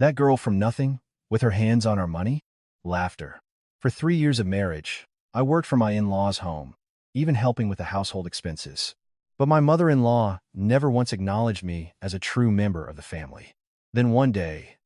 That girl from nothing, with her hands on our money? Laughter. For 3 years of marriage, I worked for my in-laws' home, even helping with the household expenses. But my mother-in-law never once acknowledged me as a true member of the family. Then one day,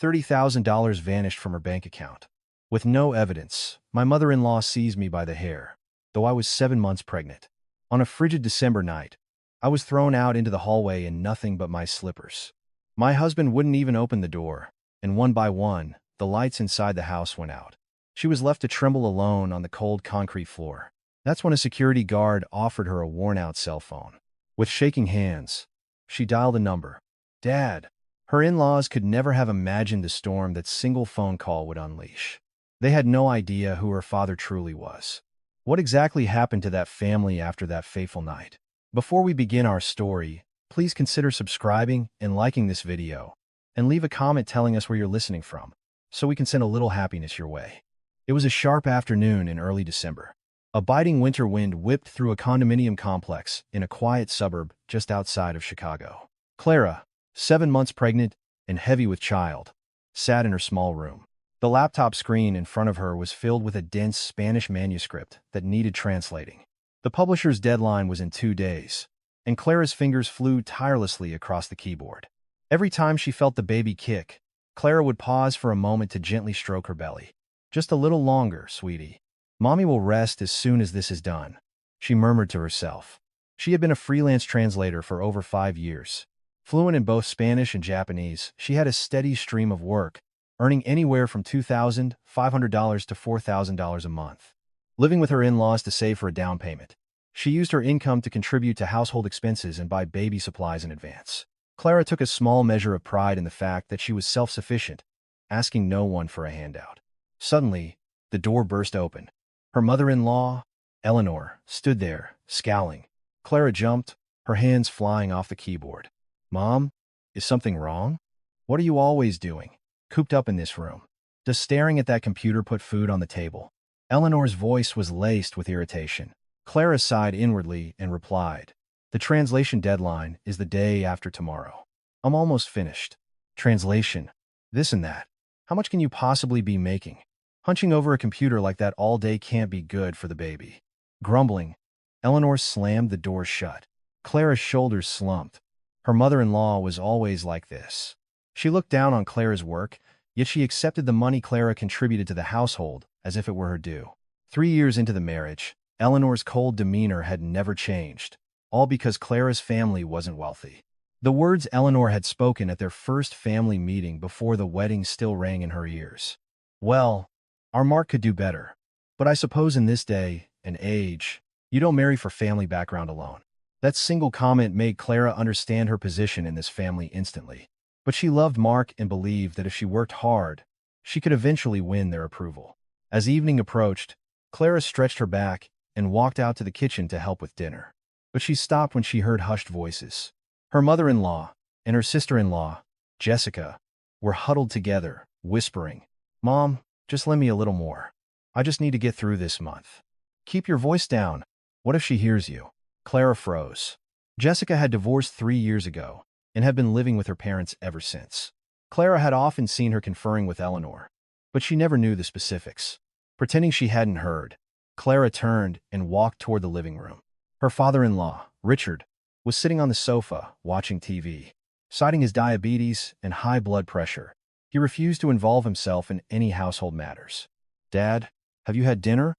$30,000 vanished from her bank account. With no evidence, my mother-in-law seized me by the hair, though I was 7 months pregnant. On a frigid December night, I was thrown out into the hallway in nothing but my slippers. My husband wouldn't even open the door, and one by one, the lights inside the house went out. She was left to tremble alone on the cold concrete floor. That's when a security guard offered her a worn-out cell phone. With shaking hands, she dialed a number. Dad. Her in-laws could never have imagined the storm that single phone call would unleash. They had no idea who her father truly was. What exactly happened to that family after that fateful night? Before we begin our story, please consider subscribing and liking this video, and leave a comment telling us where you're listening from, so we can send a little happiness your way. It was a sharp afternoon in early December. A biting winter wind whipped through a condominium complex in a quiet suburb just outside of Chicago. Clara, 7 months pregnant and heavy with child, sat in her small room. The laptop screen in front of her was filled with a dense Spanish manuscript that needed translating. The publisher's deadline was in 2 days, and Clara's fingers flew tirelessly across the keyboard. Every time she felt the baby kick, Clara would pause for a moment to gently stroke her belly. Just a little longer, sweetie. Mommy will rest as soon as this is done, she murmured to herself. She had been a freelance translator for over 5 years. Fluent in both Spanish and Japanese, she had a steady stream of work, earning anywhere from $2,500 to $4,000 a month. Living with her in-laws to save for a down payment, she used her income to contribute to household expenses and buy baby supplies in advance. Clara took a small measure of pride in the fact that she was self-sufficient, asking no one for a handout. Suddenly, the door burst open. Her mother-in-law, Eleanor, stood there, scowling. Clara jumped, her hands flying off the keyboard. Mom, is something wrong? What are you always doing, cooped up in this room? Does staring at that computer put food on the table? Eleanor's voice was laced with irritation. Clara sighed inwardly and replied, the translation deadline is the day after tomorrow. I'm almost finished. Translation, this and that. How much can you possibly be making? Hunching over a computer like that all day can't be good for the baby. Grumbling, Eleanor slammed the door shut. Clara's shoulders slumped. Her mother-in-law was always like this. She looked down on Clara's work, yet she accepted the money Clara contributed to the household as if it were her due. 3 years into the marriage, Eleanor's cold demeanor had never changed, all because Clara's family wasn't wealthy. The words Eleanor had spoken at their first family meeting before the wedding still rang in her ears. Well, our Mark could do better. But I suppose in this day and age, you don't marry for family background alone. That single comment made Clara understand her position in this family instantly. But she loved Mark and believed that if she worked hard, she could eventually win their approval. As evening approached, Clara stretched her back and walked out to the kitchen to help with dinner. But she stopped when she heard hushed voices. Her mother-in-law and her sister-in-law, Jessica, were huddled together, whispering, Mom, just lend me a little more. I just need to get through this month. Keep your voice down. What if she hears you? Clara froze. Jessica had divorced 3 years ago and had been living with her parents ever since. Clara had often seen her conferring with Eleanor, but she never knew the specifics. Pretending she hadn't heard, Clara turned and walked toward the living room. Her father-in-law, Richard, was sitting on the sofa watching TV. Citing his diabetes and high blood pressure, he refused to involve himself in any household matters. Dad, have you had dinner?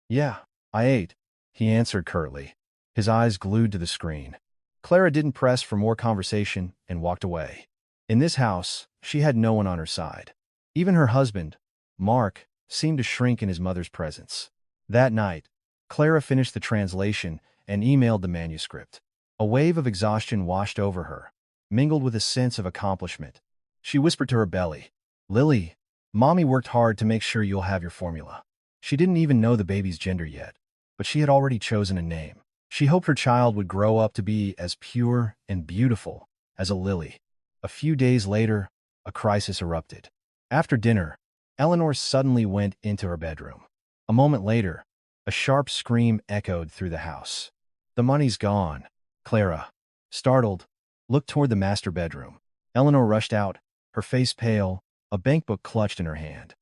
Yeah, I ate, he answered curtly, his eyes glued to the screen. Clara didn't press for more conversation and walked away. In this house, she had no one on her side. Even her husband, Mark, seemed to shrink in his mother's presence. That night, Clara finished the translation and emailed the manuscript. A wave of exhaustion washed over her, mingled with a sense of accomplishment. She whispered to her belly, Lily, Mommy worked hard to make sure you'll have your formula. She didn't even know the baby's gender yet, but she had already chosen a name. She hoped her child would grow up to be as pure and beautiful as a lily. A few days later, a crisis erupted. After dinner, Eleanor suddenly went into her bedroom. A moment later, a sharp scream echoed through the house. The money's gone. Clara, startled, looked toward the master bedroom. Eleanor rushed out, her face pale, a bank book clutched in her hand.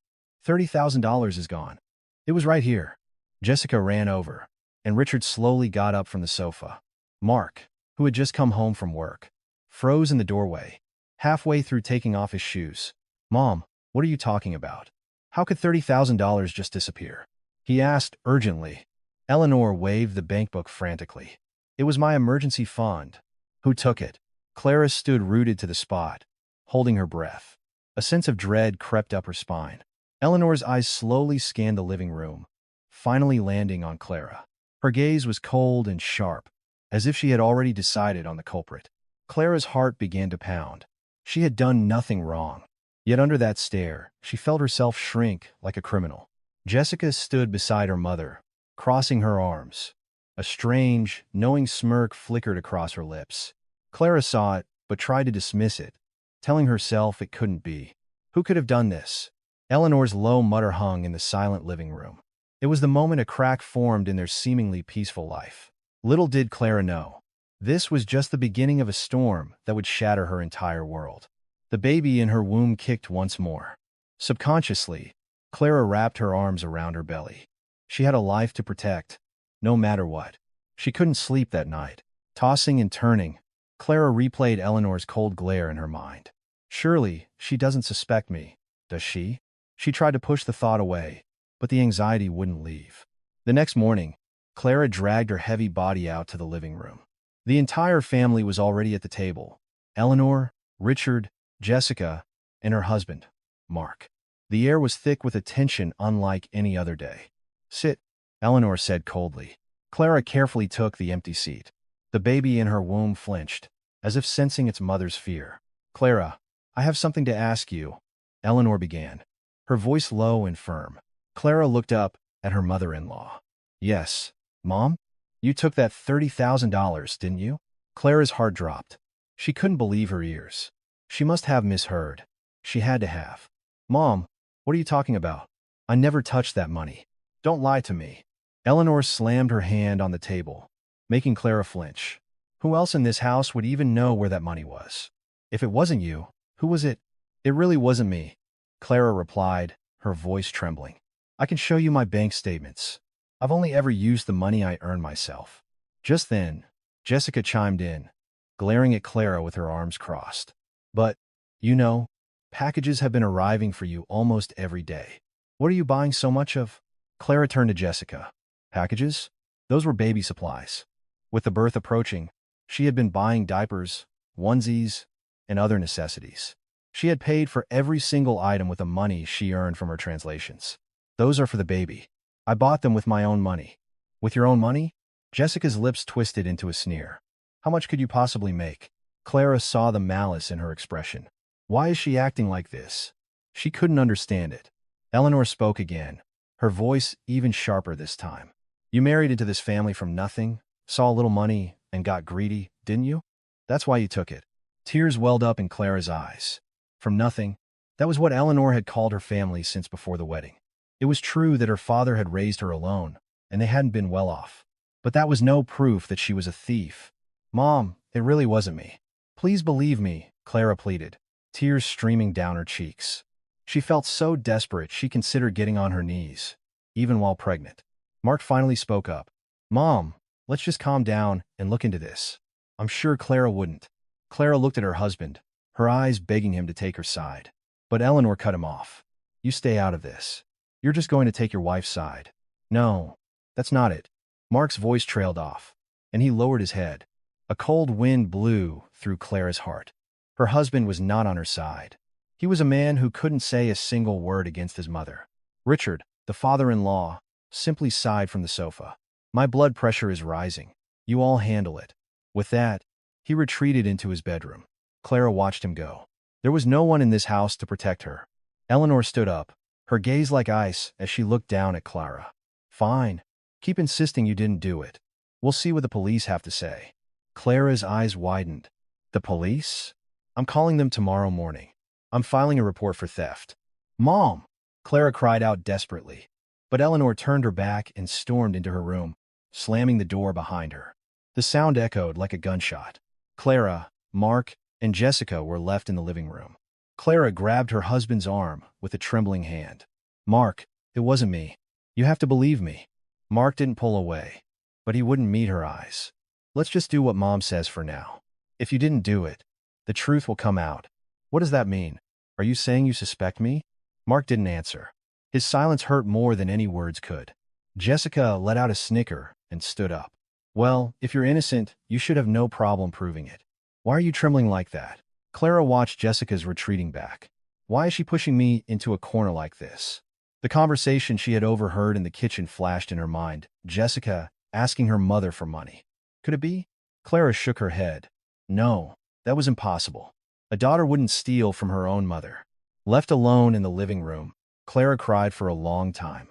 $30,000 is gone. It was right here. Jessica ran over, and Richard slowly got up from the sofa. Mark, who had just come home from work, froze in the doorway, halfway through taking off his shoes. Mom, what are you talking about? How could $30,000 just disappear? He asked urgently. Eleanor waved the bankbook frantically. It was my emergency fund. Who took it? Clara stood rooted to the spot, holding her breath. A sense of dread crept up her spine. Eleanor's eyes slowly scanned the living room, finally landing on Clara. Her gaze was cold and sharp, as if she had already decided on the culprit. Clara's heart began to pound. She had done nothing wrong. Yet under that stare, she felt herself shrink like a criminal. Jessica stood beside her mother, crossing her arms. A strange, knowing smirk flickered across her lips. Clara saw it, but tried to dismiss it, telling herself it couldn't be. Who could have done this? Eleanor's low mutter hung in the silent living room. It was the moment a crack formed in their seemingly peaceful life. Little did Clara know. This was just the beginning of a storm that would shatter her entire world. The baby in her womb kicked once more. Subconsciously, Clara wrapped her arms around her belly. She had a life to protect, no matter what. She couldn't sleep that night. Tossing and turning, Clara replayed Eleanor's cold glare in her mind. Surely, she doesn't suspect me, does she? She tried to push the thought away, but the anxiety wouldn't leave. The next morning, Clara dragged her heavy body out to the living room. The entire family was already at the table. Eleanor, Richard, Jessica, and her husband, Mark. The air was thick with a tension unlike any other day. Sit, Eleanor said coldly. Clara carefully took the empty seat. The baby in her womb flinched, as if sensing its mother's fear. Clara, I have something to ask you, Eleanor began, her voice low and firm. Clara looked up at her mother-in-law. Yes, Mom? You took that $30,000, didn't you? Clara's heart dropped. She couldn't believe her ears. She must have misheard. She had to have. Mom, what are you talking about? I never touched that money. Don't lie to me. Eleanor slammed her hand on the table, making Clara flinch. Who else in this house would even know where that money was? If it wasn't you, who was it? It really wasn't me, Clara replied, her voice trembling. I can show you my bank statements. I've only ever used the money I earned myself. Just then, Jessica chimed in, glaring at Clara with her arms crossed. But, you know, packages have been arriving for you almost every day. What are you buying so much of? Clara turned to Jessica. Packages? Those were baby supplies. With the birth approaching, she had been buying diapers, onesies, and other necessities. She had paid for every single item with the money she earned from her translations. Those are for the baby. I bought them with my own money. With your own money? Jessica's lips twisted into a sneer. How much could you possibly make? Clara saw the malice in her expression. Why is she acting like this? She couldn't understand it. Eleanor spoke again, her voice even sharper this time. You married into this family from nothing, saw a little money, and got greedy, didn't you? That's why you took it. Tears welled up in Clara's eyes. From nothing, that was what Eleanor had called her family since before the wedding. It was true that her father had raised her alone, and they hadn't been well off. But that was no proof that she was a thief. Mom, it really wasn't me. Please believe me, Clara pleaded, tears streaming down her cheeks. She felt so desperate she considered getting on her knees, even while pregnant. Mark finally spoke up. Mom, let's just calm down and look into this. I'm sure Clara wouldn't. Clara looked at her husband, her eyes begging him to take her side. But Eleanor cut him off. You stay out of this. You're just going to take your wife's side. No, that's not it. Mark's voice trailed off, and he lowered his head. A cold wind blew through Clara's heart. Her husband was not on her side. He was a man who couldn't say a single word against his mother. Richard, the father-in-law, simply sighed from the sofa. My blood pressure is rising. You all handle it. With that, he retreated into his bedroom. Clara watched him go. There was no one in this house to protect her. Eleanor stood up, her gaze like ice as she looked down at Clara. Fine. Keep insisting you didn't do it. We'll see what the police have to say. Clara's eyes widened. The police? I'm calling them tomorrow morning. I'm filing a report for theft. Mom! Clara cried out desperately. But Eleanor turned her back and stormed into her room, slamming the door behind her. The sound echoed like a gunshot. Clara, Mark, and Jessica were left in the living room. Clara grabbed her husband's arm with a trembling hand. Mark, it wasn't me. You have to believe me. Mark didn't pull away, but he wouldn't meet her eyes. Let's just do what Mom says for now. If you didn't do it, the truth will come out. What does that mean? Are you saying you suspect me? Mark didn't answer. His silence hurt more than any words could. Jessica let out a snicker and stood up. Well, if you're innocent, you should have no problem proving it. Why are you trembling like that? Clara watched Jessica's retreating back. Why is she pushing me into a corner like this? The conversation she had overheard in the kitchen flashed in her mind. Jessica asking her mother for money. Could it be? Clara shook her head. No, that was impossible. A daughter wouldn't steal from her own mother. Left alone in the living room, Clara cried for a long time.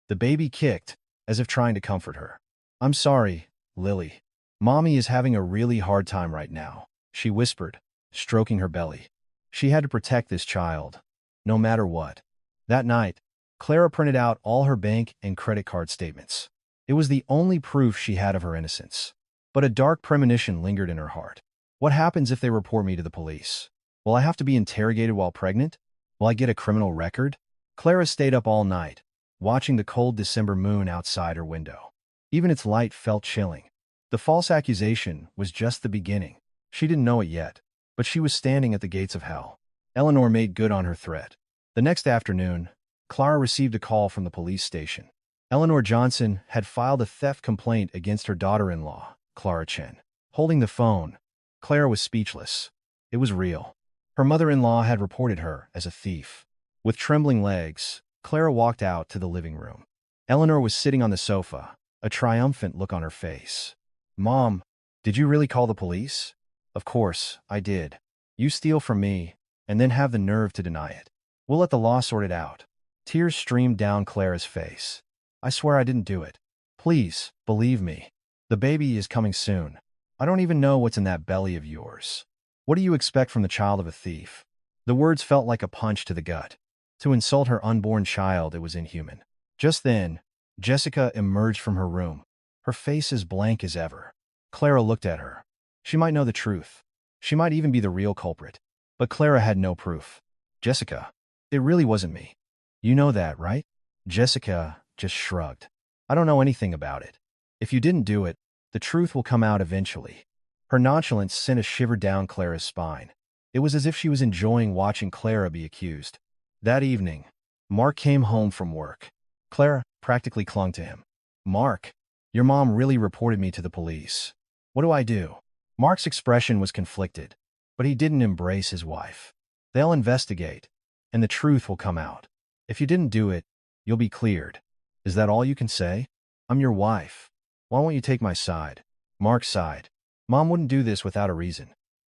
The baby kicked, as if trying to comfort her. I'm sorry, Lily. Mommy is having a really hard time right now, she whispered, stroking her belly. She had to protect this child, no matter what. That night, Clara printed out all her bank and credit card statements. It was the only proof she had of her innocence. But a dark premonition lingered in her heart. What happens if they report me to the police? Will I have to be interrogated while pregnant? Will I get a criminal record? Clara stayed up all night, watching the cold December moon outside her window. Even its light felt chilling. The false accusation was just the beginning. She didn't know it yet, but she was standing at the gates of hell. Eleanor made good on her threat. The next afternoon, Clara received a call from the police station. Eleanor Johnson had filed a theft complaint against her daughter-in-law, Clara Chen. Holding the phone, Clara was speechless. It was real. Her mother-in-law had reported her as a thief. With trembling legs, Clara walked out to the living room. Eleanor was sitting on the sofa, a triumphant look on her face. Mom, did you really call the police? Of course, I did. You steal from me, and then have the nerve to deny it. We'll let the law sort it out. Tears streamed down Clara's face. I swear I didn't do it. Please, believe me. The baby is coming soon. I don't even know what's in that belly of yours. What do you expect from the child of a thief? The words felt like a punch to the gut. To insult her unborn child, it was inhuman. Just then, Jessica emerged from her room, her face as blank as ever. Clara looked at her. She might know the truth. She might even be the real culprit. But Clara had no proof. Jessica, it really wasn't me. You know that, right? Jessica just shrugged. I don't know anything about it. If you didn't do it, the truth will come out eventually. Her nonchalance sent a shiver down Clara's spine. It was as if she was enjoying watching Clara be accused. That evening, Mark came home from work. Clara practically clung to him. Mark, your mom really reported me to the police. What do I do? Mark's expression was conflicted, but he didn't embrace his wife. They'll investigate, and the truth will come out. If you didn't do it, you'll be cleared. Is that all you can say? I'm your wife. Why won't you take my side? Mark sighed. Mom wouldn't do this without a reason.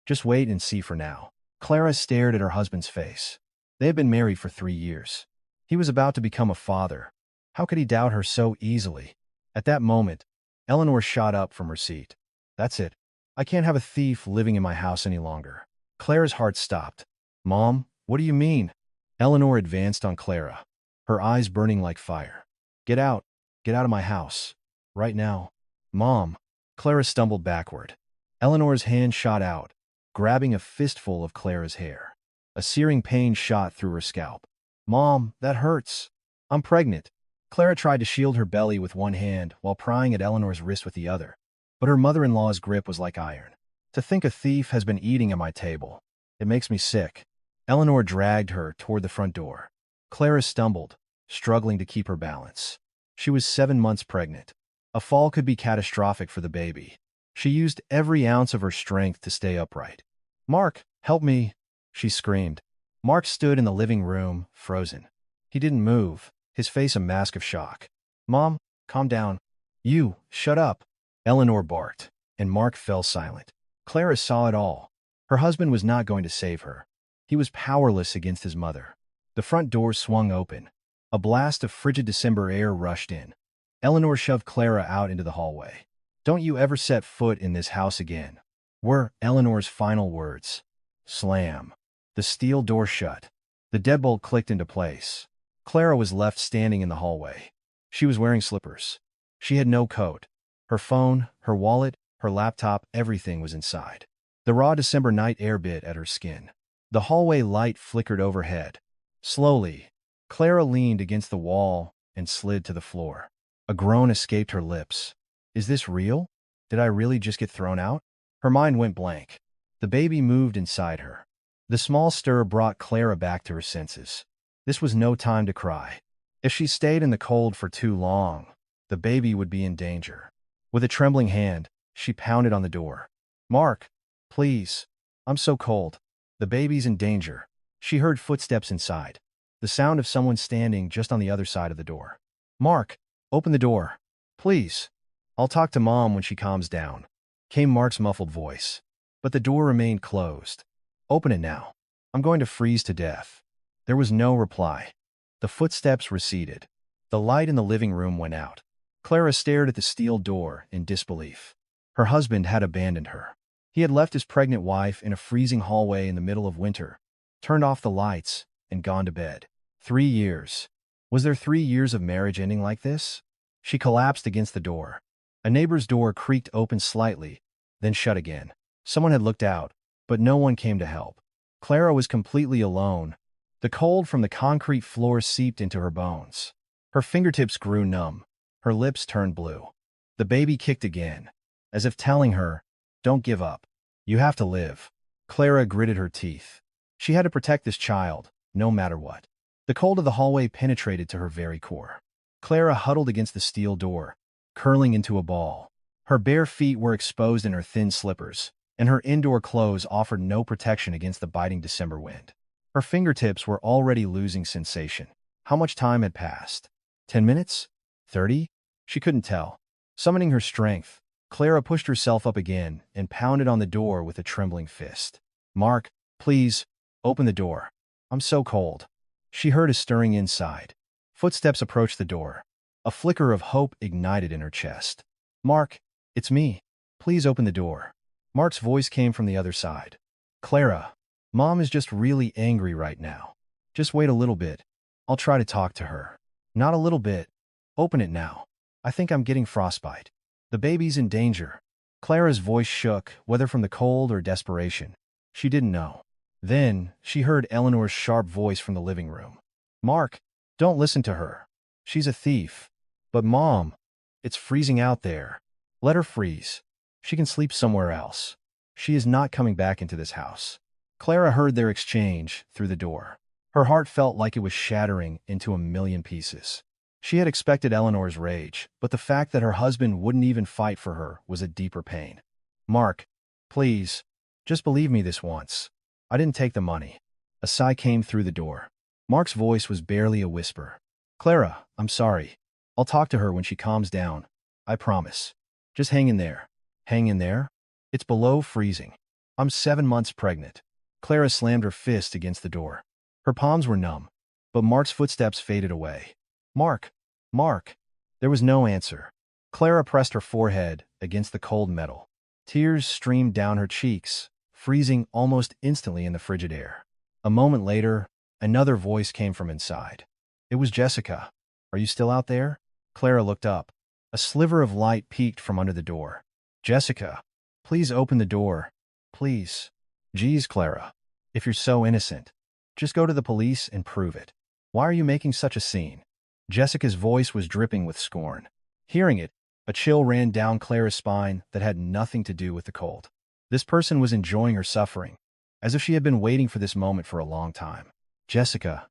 Just wait and see for now. Clara stared at her husband's face. They had been married for 3 years. He was about to become a father. How could he doubt her so easily? At that moment, Eleanor shot up from her seat. That's it. I can't have a thief living in my house any longer. Clara's heart stopped. Mom, what do you mean? Eleanor advanced on Clara, her eyes burning like fire. Get out. Get out of my house. Right now. Mom. Clara stumbled backward. Eleanor's hand shot out, grabbing a fistful of Clara's hair. A searing pain shot through her scalp. Mom, that hurts. I'm pregnant. Clara tried to shield her belly with one hand while prying at Eleanor's wrist with the other. But her mother-in-law's grip was like iron. To think a thief has been eating at my table. It makes me sick. Eleanor dragged her toward the front door. Clara stumbled, struggling to keep her balance. She was 7 months pregnant. A fall could be catastrophic for the baby. She used every ounce of her strength to stay upright. Mark, help me, she screamed. Mark stood in the living room, frozen. He didn't move, his face a mask of shock. Mom, calm down. You, shut up. Eleanor barked, and Mark fell silent. Clara saw it all. Her husband was not going to save her. He was powerless against his mother. The front door swung open. A blast of frigid December air rushed in. Eleanor shoved Clara out into the hallway. Don't you ever set foot in this house again, were Eleanor's final words. Slam. The steel door shut. The deadbolt clicked into place. Clara was left standing in the hallway. She was wearing slippers. She had no coat. Her phone, her wallet, her laptop, everything was inside. The raw December night air bit at her skin. The hallway light flickered overhead. Slowly, Clara leaned against the wall and slid to the floor. A groan escaped her lips. Is this real? Did I really just get thrown out? Her mind went blank. The baby moved inside her. The small stir brought Clara back to her senses. This was no time to cry. If she stayed in the cold for too long, the baby would be in danger. With a trembling hand, she pounded on the door. Mark, please. I'm so cold. The baby's in danger. She heard footsteps inside. The sound of someone standing just on the other side of the door. Mark, open the door. Please. I'll talk to Mom when she calms down, came Mark's muffled voice. But the door remained closed. Open it now. I'm going to freeze to death. There was no reply. The footsteps receded. The light in the living room went out. Clara stared at the steel door in disbelief. Her husband had abandoned her. He had left his pregnant wife in a freezing hallway in the middle of winter, turned off the lights, and gone to bed. 3 years. Was there 3 years of marriage ending like this? She collapsed against the door. A neighbor's door creaked open slightly, then shut again. Someone had looked out, but no one came to help. Clara was completely alone. The cold from the concrete floor seeped into her bones. Her fingertips grew numb. Her lips turned blue. The baby kicked again, as if telling her, "Don't give up. You have to live." Clara gritted her teeth. She had to protect this child, no matter what. The cold of the hallway penetrated to her very core. Clara huddled against the steel door, curling into a ball. Her bare feet were exposed in her thin slippers, and her indoor clothes offered no protection against the biting December wind. Her fingertips were already losing sensation. How much time had passed? 10 minutes? 30? She couldn't tell. Summoning her strength, Clara pushed herself up again and pounded on the door with a trembling fist. Mark, please, open the door. I'm so cold. She heard a stirring inside. Footsteps approached the door. A flicker of hope ignited in her chest. Mark, it's me. Please open the door. Mark's voice came from the other side. Clara, Mom is just really angry right now. Just wait a little bit. I'll try to talk to her. Not a little bit. Open it now. I think I'm getting frostbite. The baby's in danger. Clara's voice shook, whether from the cold or desperation. She didn't know. Then, she heard Eleanor's sharp voice from the living room. Mark, don't listen to her. She's a thief. But Mom, it's freezing out there. Let her freeze. She can sleep somewhere else. She is not coming back into this house. Clara heard their exchange through the door. Her heart felt like it was shattering into a million pieces. She had expected Eleanor's rage, but the fact that her husband wouldn't even fight for her was a deeper pain. Mark, please, just believe me this once. I didn't take the money. A sigh came through the door. Mark's voice was barely a whisper. Clara, I'm sorry. I'll talk to her when she calms down. I promise. Just hang in there. Hang in there? It's below freezing. I'm 7 months pregnant. Clara slammed her fist against the door. Her palms were numb, but Mark's footsteps faded away. Mark, Mark. There was no answer. Clara pressed her forehead against the cold metal. Tears streamed down her cheeks, freezing almost instantly in the frigid air. A moment later, another voice came from inside. It was Jessica. Are you still out there? Clara looked up. A sliver of light peeked from under the door. Jessica, please open the door. Please. Geez, Clara. If you're so innocent, just go to the police and prove it. Why are you making such a scene? Jessica's voice was dripping with scorn. Hearing it, a chill ran down Clara's spine that had nothing to do with the cold. This person was enjoying her suffering, as if she had been waiting for this moment for a long time. Jessica,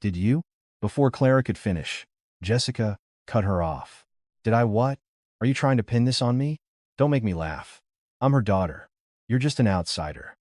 did you? Before Clara could finish, Jessica cut her off. Did I what? Are you trying to pin this on me? Don't make me laugh. I'm her daughter. You're just an outsider.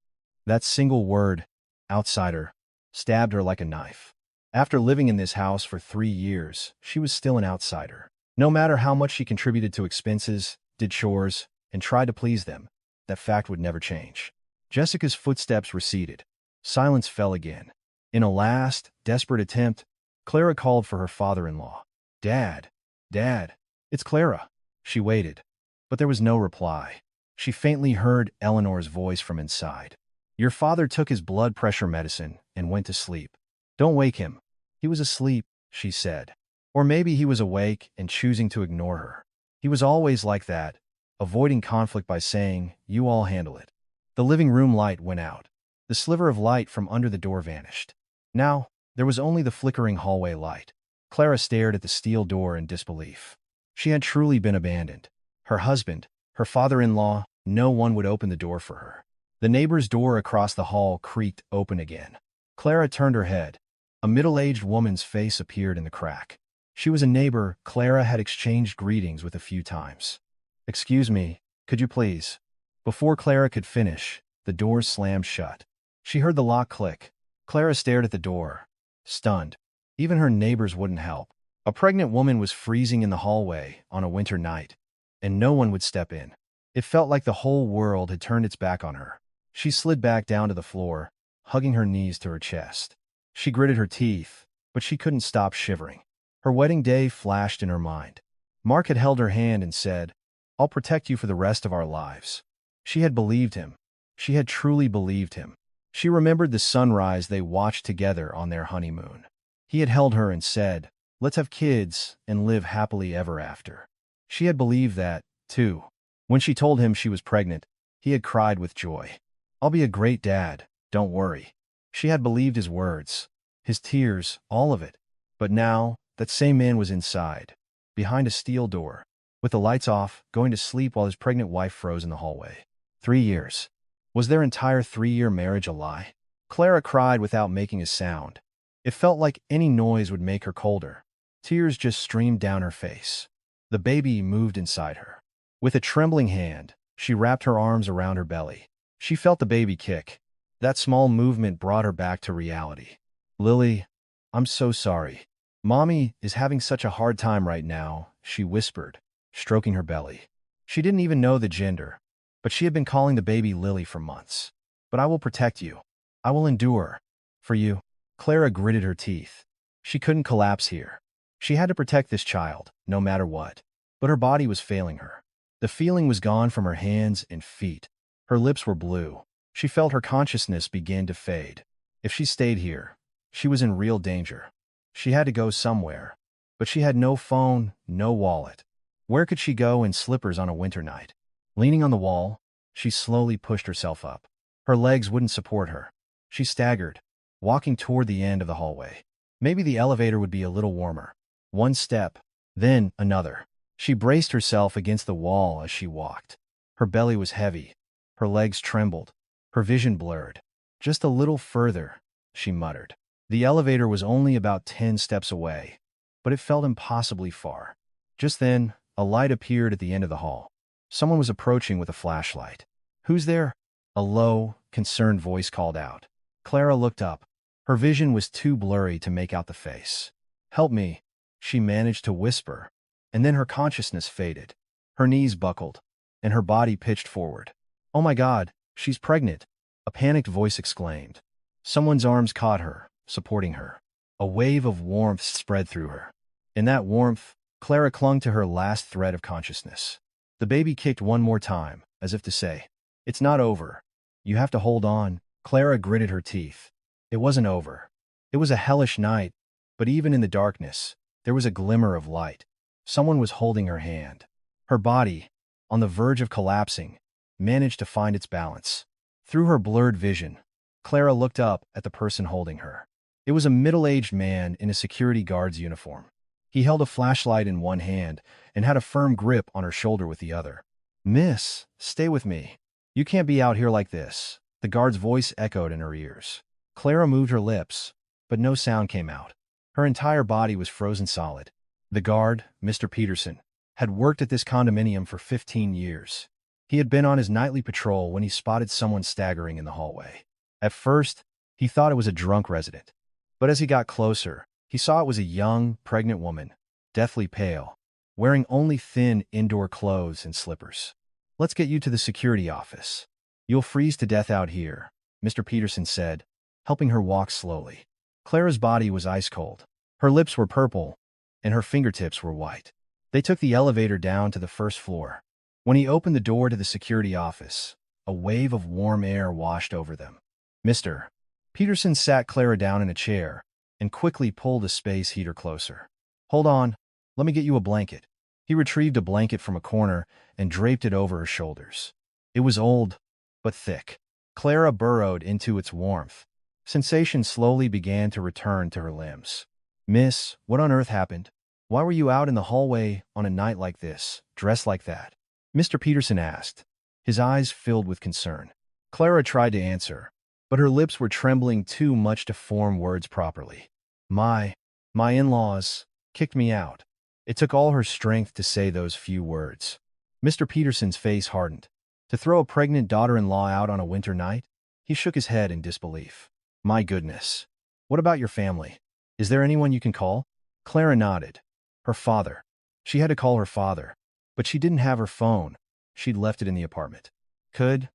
That single word, outsider, stabbed her like a knife. After living in this house for 3 years, she was still an outsider. No matter how much she contributed to expenses, did chores, and tried to please them, that fact would never change. Jessica's footsteps receded. Silence fell again. In a last, desperate attempt, Clara called for her father-in-law. Dad, Dad, it's Clara. She waited, but there was no reply. She faintly heard Eleanor's voice from inside. Your father took his blood pressure medicine and went to sleep. Don't wake him. He was asleep, she said. Or maybe he was awake and choosing to ignore her. He was always like that, avoiding conflict by saying, you all handle it. The living room light went out. The sliver of light from under the door vanished. Now, there was only the flickering hallway light. Clara stared at the steel door in disbelief. She had truly been abandoned. Her husband, her father-in-law, no one would open the door for her. The neighbor's door across the hall creaked open again. Clara turned her head. A middle-aged woman's face appeared in the crack. She was a neighbor Clara had exchanged greetings with a few times. "Excuse me, could you please?" Before Clara could finish, the door slammed shut. She heard the lock click. Clara stared at the door, stunned. Even her neighbors wouldn't help. A pregnant woman was freezing in the hallway on a winter night, and no one would step in. It felt like the whole world had turned its back on her. She slid back down to the floor, hugging her knees to her chest. She gritted her teeth, but she couldn't stop shivering. Her wedding day flashed in her mind. Mark had held her hand and said, "I'll protect you for the rest of our lives." She had believed him. She had truly believed him. She remembered the sunrise they watched together on their honeymoon. He had held her and said, "Let's have kids and live happily ever after." She had believed that, too. When she told him she was pregnant, he had cried with joy. "I'll be a great dad, don't worry." She had believed his words, his tears, all of it. But now, that same man was inside, behind a steel door, with the lights off, going to sleep while his pregnant wife froze in the hallway. 3 years. Was their entire 3-year marriage a lie? Clara cried without making a sound. It felt like any noise would make her colder. Tears just streamed down her face. The baby moved inside her. With a trembling hand, she wrapped her arms around her belly. She felt the baby kick. That small movement brought her back to reality. "Lily, I'm so sorry. Mommy is having such a hard time right now," she whispered, stroking her belly. She didn't even know the gender, but she had been calling the baby Lily for months. "But I will protect you. I will endure. For you." Clara gritted her teeth. She couldn't collapse here. She had to protect this child, no matter what. But her body was failing her. The feeling was gone from her hands and feet. Her lips were blue. She felt her consciousness begin to fade. If she stayed here, she was in real danger. She had to go somewhere. But she had no phone, no wallet. Where could she go in slippers on a winter night? Leaning on the wall, she slowly pushed herself up. Her legs wouldn't support her. She staggered, walking toward the end of the hallway. Maybe the elevator would be a little warmer. One step, then another. She braced herself against the wall as she walked. Her belly was heavy. Her legs trembled. Her vision blurred. "Just a little further," she muttered. The elevator was only about 10 steps away, but it felt impossibly far. Just then, a light appeared at the end of the hall. Someone was approaching with a flashlight. "Who's there?" a low, concerned voice called out. Clara looked up. Her vision was too blurry to make out the face. "Help me," she managed to whisper, and then her consciousness faded. Her knees buckled, and her body pitched forward. "Oh my God, she's pregnant!" a panicked voice exclaimed. Someone's arms caught her, supporting her. A wave of warmth spread through her. In that warmth, Clara clung to her last thread of consciousness. The baby kicked one more time, as if to say, "It's not over. You have to hold on." Clara gritted her teeth. It wasn't over. It was a hellish night, but even in the darkness, there was a glimmer of light. Someone was holding her hand. Her body, on the verge of collapsing, managed to find its balance. Through her blurred vision, Clara looked up at the person holding her. It was a middle-aged man in a security guard's uniform. He held a flashlight in one hand and had a firm grip on her shoulder with the other. "Miss, stay with me. You can't be out here like this," the guard's voice echoed in her ears. Clara moved her lips, but no sound came out. Her entire body was frozen solid. The guard, Mr. Peterson, had worked at this condominium for 15 years. He had been on his nightly patrol when he spotted someone staggering in the hallway. At first, he thought it was a drunk resident. But as he got closer, he saw it was a young, pregnant woman, deathly pale, wearing only thin indoor clothes and slippers. "Let's get you to the security office. You'll freeze to death out here," Mr. Peterson said, helping her walk slowly. Clara's body was ice cold. Her lips were purple, and her fingertips were white. They took the elevator down to the first floor. When he opened the door to the security office, a wave of warm air washed over them. "Mr. Peterson sat Clara down in a chair and quickly pulled a space heater closer. "Hold on, let me get you a blanket." He retrieved a blanket from a corner and draped it over her shoulders. It was old, but thick. Clara burrowed into its warmth. Sensation slowly began to return to her limbs. Miss, what on earth happened? Why were you out in the hallway on a night like this, dressed like that? Mr. Peterson asked, his eyes filled with concern. Clara tried to answer, but her lips were trembling too much to form words properly. My in-laws kicked me out. It took all her strength to say those few words. Mr. Peterson's face hardened. To throw a pregnant daughter-in-law out on a winter night? He shook his head in disbelief. My goodness. What about your family? Is there anyone you can call? Clara nodded. Her father. She had to call her father, but she didn't have her phone. She'd left it in the apartment. Could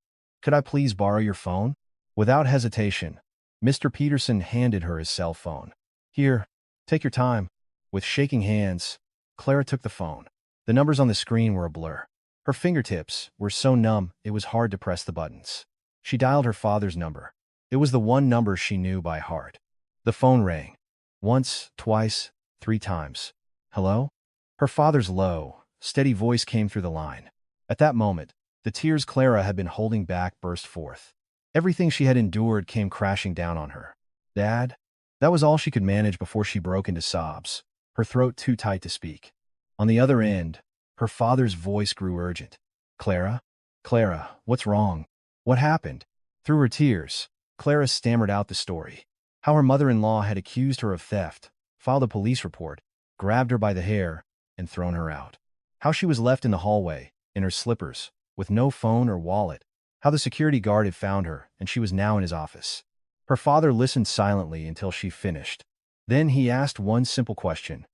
I please borrow your phone? Without hesitation, Mr. Peterson handed her his cell phone. Here, take your time. With shaking hands, Clara took the phone. The numbers on the screen were a blur. Her fingertips were so numb it was hard to press the buttons. She dialed her father's number. It was the one number she knew by heart. The phone rang. Once, twice, 3 times. Hello? Her father's low, steady voice came through the line. At that moment, the tears Clara had been holding back burst forth. Everything she had endured came crashing down on her. Dad? That was all she could manage before she broke into sobs, her throat too tight to speak. On the other end, her father's voice grew urgent. Clara? Clara, what's wrong? What happened? Through her tears, Clara stammered out the story. How her mother-in-law had accused her of theft, filed a police report, grabbed her by the hair, and thrown her out. How she was left in the hallway, in her slippers, with no phone or wallet. How the security guard had found her, and she was now in his office. Her father listened silently until she finished. Then he asked one simple question.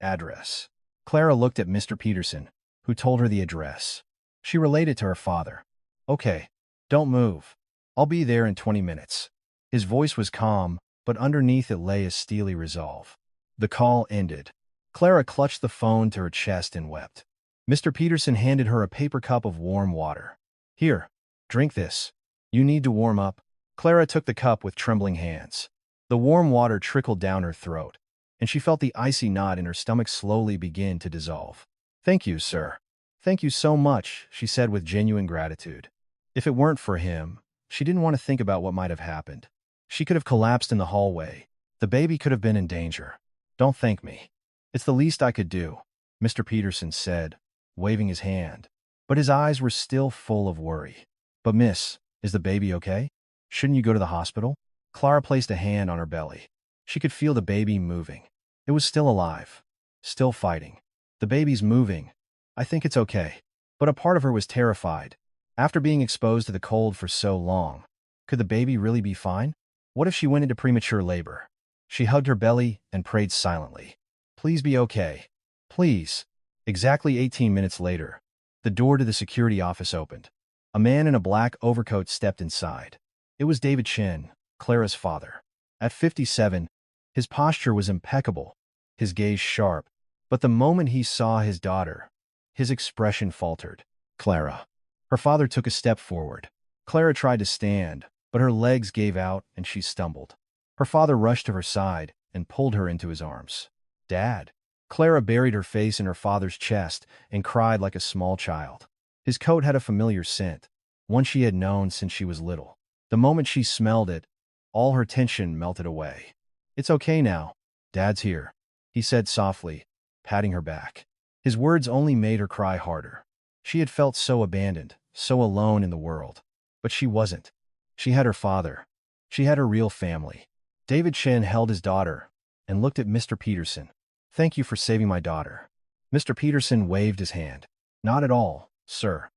Address. Clara looked at Mr. Peterson, who told her the address. She relayed it to her father. Okay, don't move. I'll be there in 20 minutes. His voice was calm, but underneath it lay a steely resolve. The call ended. Clara clutched the phone to her chest and wept. Mr. Peterson handed her a paper cup of warm water. Here, drink this. You need to warm up. Clara took the cup with trembling hands. The warm water trickled down her throat, and she felt the icy knot in her stomach slowly begin to dissolve. Thank you, sir. Thank you so much, she said with genuine gratitude. If it weren't for him, she didn't want to think about what might have happened. She could have collapsed in the hallway. The baby could have been in danger. Don't thank me. It's the least I could do, Mr. Peterson said, waving his hand. But his eyes were still full of worry. But miss, is the baby okay? Shouldn't you go to the hospital? Clara placed a hand on her belly. She could feel the baby moving. It was still alive. Still fighting. The baby's moving. I think it's okay. But a part of her was terrified. After being exposed to the cold for so long, could the baby really be fine? What if she went into premature labor? She hugged her belly and prayed silently. Please be okay. Please. Exactly 18 minutes later, the door to the security office opened. A man in a black overcoat stepped inside. It was David Chin, Clara's father. At 57, his posture was impeccable, his gaze sharp, but the moment he saw his daughter, his expression faltered. Clara. Her father took a step forward. Clara tried to stand, but her legs gave out and she stumbled. Her father rushed to her side and pulled her into his arms. Dad. Clara buried her face in her father's chest and cried like a small child. His coat had a familiar scent, one she had known since she was little. The moment she smelled it, all her tension melted away. It's okay now. Dad's here, he said softly, patting her back. His words only made her cry harder. She had felt so abandoned, so alone in the world. But she wasn't. She had her father. She had her real family. David Chen held his daughter and looked at Mr. Peterson. Thank you for saving my daughter. Mr. Peterson waved his hand. Not at all, sir.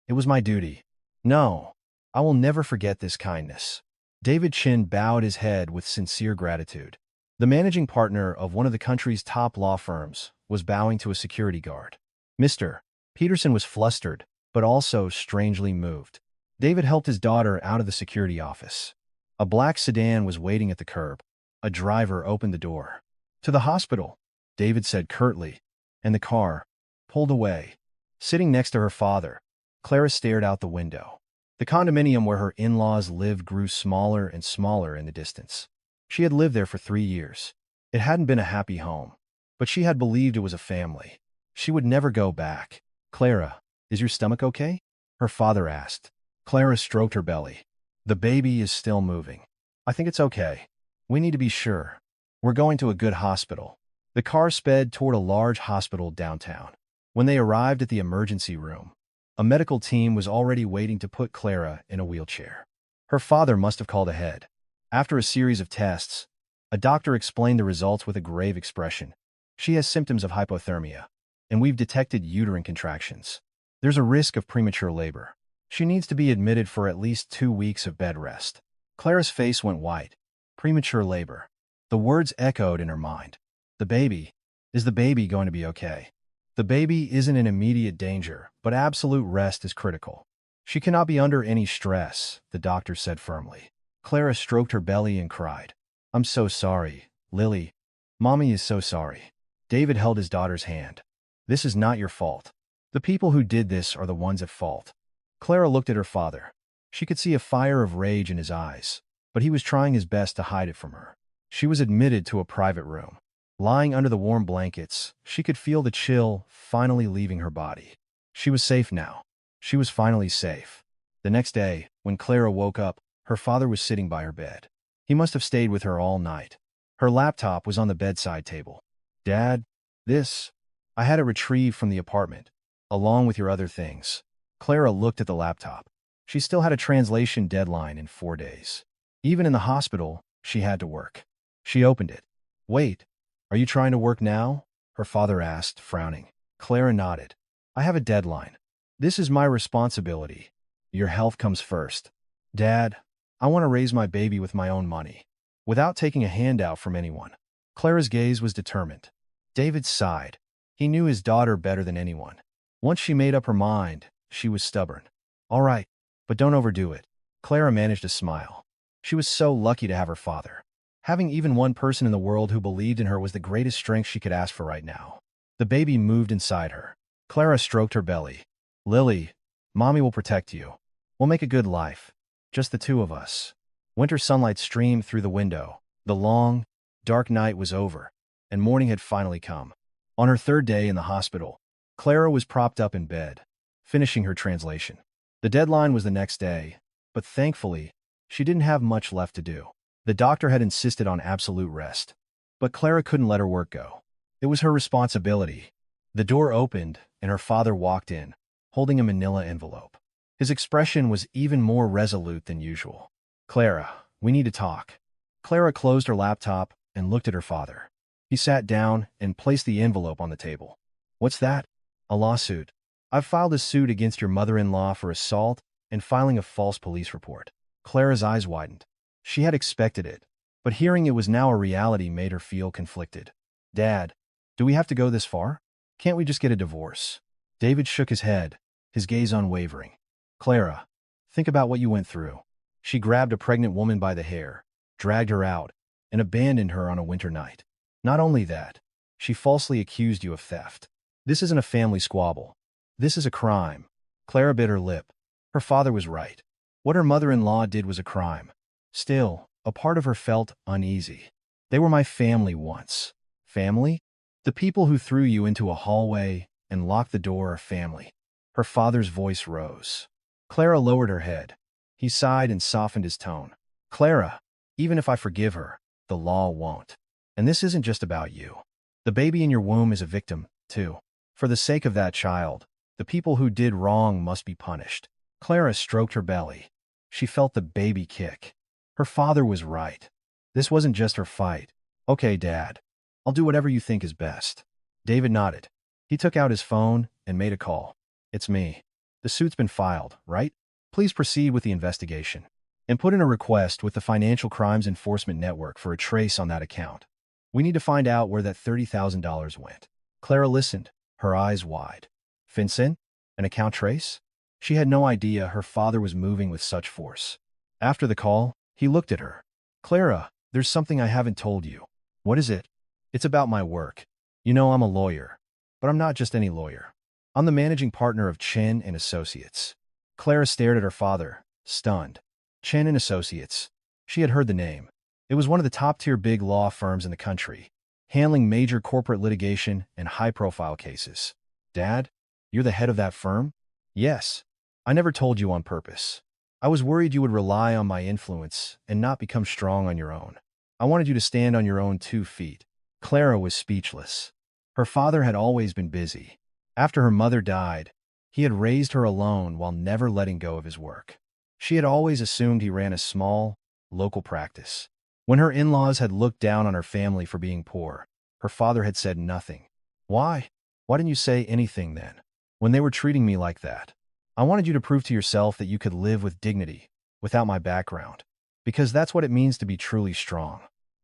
It was my duty. No, I will never forget this kindness. David Chin bowed his head with sincere gratitude. The managing partner of one of the country's top law firms was bowing to a security guard. Mr. Peterson was flustered, but also strangely moved. David helped his daughter out of the security office. A black sedan was waiting at the curb. A driver opened the door. To the hospital, David said curtly, and the car pulled away. Sitting next to her father, Clara stared out the window. The condominium where her in-laws lived grew smaller and smaller in the distance. She had lived there for 3 years. It hadn't been a happy home, but she had believed it was a family. She would never go back. Clara, is your stomach okay? Her father asked. Clara stroked her belly. The baby is still moving. I think it's okay. We need to be sure. We're going to a good hospital. The car sped toward a large hospital downtown. When they arrived at the emergency room, a medical team was already waiting to put Clara in a wheelchair. Her father must have called ahead. After a series of tests, a doctor explained the results with a grave expression. She has symptoms of hypothermia, and we've detected uterine contractions. There's a risk of premature labor. She needs to be admitted for at least 2 weeks of bed rest. Clara's face went white. Premature labor. The words echoed in her mind. Is the baby going to be okay? The baby isn't in immediate danger, but absolute rest is critical. She cannot be under any stress, the doctor said firmly. Clara stroked her belly and cried. I'm so sorry, Lily. Mommy is so sorry. David held his daughter's hand. This is not your fault. The people who did this are the ones at fault. Clara looked at her father. She could see a fire of rage in his eyes, but he was trying his best to hide it from her. She was admitted to a private room. Lying under the warm blankets, she could feel the chill finally leaving her body. She was safe now. She was finally safe. The next day, when Clara woke up, her father was sitting by her bed. He must have stayed with her all night. Her laptop was on the bedside table. Dad, I had it retrieved from the apartment, along with your other things. Clara looked at the laptop. She still had a translation deadline in 4 days. Even in the hospital, she had to work. She opened it. Wait, are you trying to work now? Her father asked, frowning. Clara nodded. I have a deadline. This is my responsibility. Your health comes first. Dad, I want to raise my baby with my own money, without taking a handout from anyone. Clara's gaze was determined. David sighed. He knew his daughter better than anyone. Once she made up her mind, she was stubborn. All right, but don't overdo it. Clara managed a smile. She was so lucky to have her father. Having even one person in the world who believed in her was the greatest strength she could ask for right now. The baby moved inside her. Clara stroked her belly. Lily, Mommy will protect you. We'll make a good life. Just the two of us. Winter sunlight streamed through the window. The long, dark night was over, and morning had finally come. On her 3rd day in the hospital, Clara was propped up in bed, finishing her translation. The deadline was the next day, but thankfully, she didn't have much left to do. The doctor had insisted on absolute rest, but Clara couldn't let her work go. It was her responsibility. The door opened, and her father walked in, holding a manila envelope. His expression was even more resolute than usual. Clara, we need to talk. Clara closed her laptop and looked at her father. He sat down and placed the envelope on the table. What's that? A lawsuit. I've filed a suit against your mother-in-law for assault and filing a false police report. Clara's eyes widened. She had expected it, but hearing it was now a reality made her feel conflicted. Dad, do we have to go this far? Can't we just get a divorce? David shook his head, his gaze unwavering. Clara, think about what you went through. She grabbed a pregnant woman by the hair, dragged her out, and abandoned her on a winter night. Not only that, she falsely accused you of theft. This isn't a family squabble. This is a crime. Clara bit her lip. Her father was right. What her mother-in-law did was a crime. Still, a part of her felt uneasy. They were my family once. Family? The people who threw you into a hallway and locked the door are family. Her father's voice rose. Clara lowered her head. He sighed and softened his tone. Clara, even if I forgive her, the law won't. And this isn't just about you. The baby in your womb is a victim, too. For the sake of that child, the people who did wrong must be punished. Clara stroked her belly. She felt the baby kick. Her father was right. This wasn't just her fight. Okay, Dad. I'll do whatever you think is best. David nodded. He took out his phone and made a call. It's me. The suit's been filed, right? Please proceed with the investigation. And put in a request with the Financial Crimes Enforcement Network for a trace on that account. We need to find out where that $30,000 went. Clara listened, her eyes wide. FinCEN? An account trace? She had no idea her father was moving with such force. After the call, he looked at her. Clara, there's something I haven't told you. What is it? It's about my work. You know I'm a lawyer. But I'm not just any lawyer. I'm the managing partner of Chen and Associates. Clara stared at her father, stunned. Chen and Associates. She had heard the name. It was one of the top-tier big law firms in the country, handling major corporate litigation and high-profile cases. Dad, you're the head of that firm? Yes. I never told you on purpose. I was worried you would rely on my influence and not become strong on your own. I wanted you to stand on your own 2 feet. Clara was speechless. Her father had always been busy. After her mother died, he had raised her alone while never letting go of his work. She had always assumed he ran a small, local practice. When her in-laws had looked down on her family for being poor, her father had said nothing. Why? Why didn't you say anything then? When they were treating me like that? I wanted you to prove to yourself that you could live with dignity, without my background. Because that's what it means to be truly strong.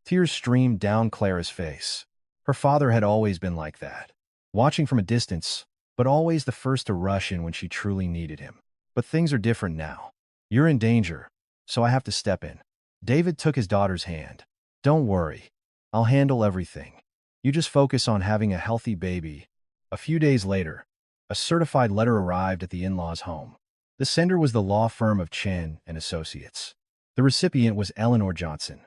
Tears streamed down Clara's face. Her father had always been like that, watching from a distance, but always the first to rush in when she truly needed him. But things are different now. You're in danger, so I have to step in. David took his daughter's hand. Don't worry. I'll handle everything. You just focus on having a healthy baby. A few days later, a certified letter arrived at the in-laws' home. The sender was the law firm of Chen and Associates. The recipient was Eleanor Johnson.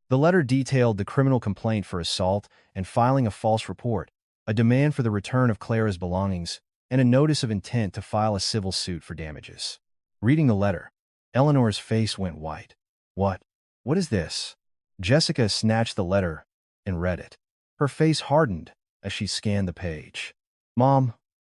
The letter detailed the criminal complaint for assault and filing a false report, a demand for the return of Clara's belongings, and a notice of intent to file a civil suit for damages. Reading the letter, Eleanor's face went white. What? What is this? Jessica snatched the letter and read it. Her face hardened as she scanned the page. Mom,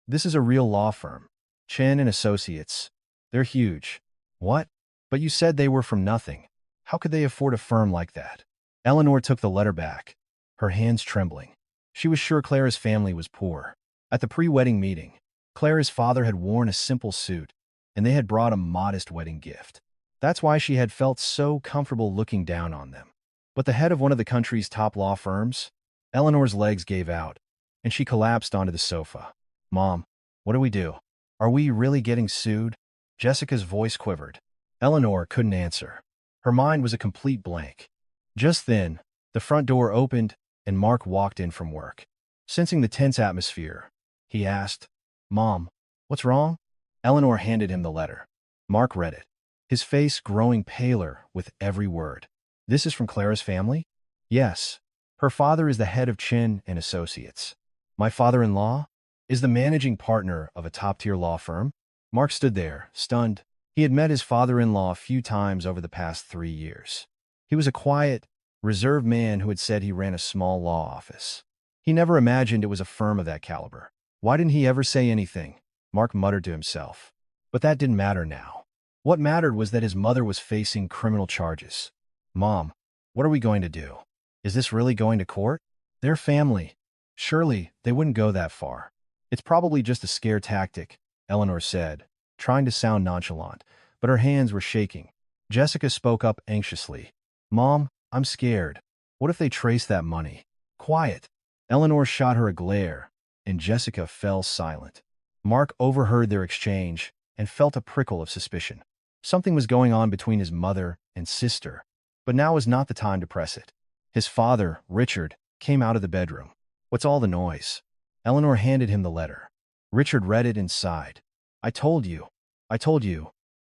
this is a real law firm. Chen and Associates. They're huge. What? But you said they were from nothing. How could they afford a firm like that? Eleanor took the letter back, her hands trembling. She was sure Clara's family was poor. At the pre-wedding meeting, Clara's father had worn a simple suit, and they had brought a modest wedding gift. That's why she had felt so comfortable looking down on them. But the head of one of the country's top law firms? Eleanor's legs gave out, and she collapsed onto the sofa. Mom, what do we do? Are we really getting sued? Jessica's voice quivered. Eleanor couldn't answer. Her mind was a complete blank. Just then, the front door opened, and Mark walked in from work. Sensing the tense atmosphere, he asked, Mom, what's wrong? Eleanor handed him the letter. Mark read it, his face growing paler with every word. This is from Clara's family? Yes. Her father is the head of Chen and Associates. My father-in-law is the managing partner of a top-tier law firm. Mark stood there, stunned. He had met his father-in-law a few times over the past 3 years. He was a quiet, reserved man who had said he ran a small law office. He never imagined it was a firm of that caliber. Why didn't he ever say anything? Mark muttered to himself. But that didn't matter now. What mattered was that his mother was facing criminal charges. Mom, what are we going to do? Is this really going to court? They're family. Surely, they wouldn't go that far. It's probably just a scare tactic, Eleanor said, trying to sound nonchalant, but her hands were shaking. Jessica spoke up anxiously. Mom, I'm scared. What if they trace that money? Quiet. Eleanor shot her a glare, and Jessica fell silent. Mark overheard their exchange and felt a prickle of suspicion. Something was going on between his mother and sister, but now was not the time to press it. His father, Richard, came out of the bedroom. What's all the noise? Eleanor handed him the letter. Richard read it and sighed. I told you.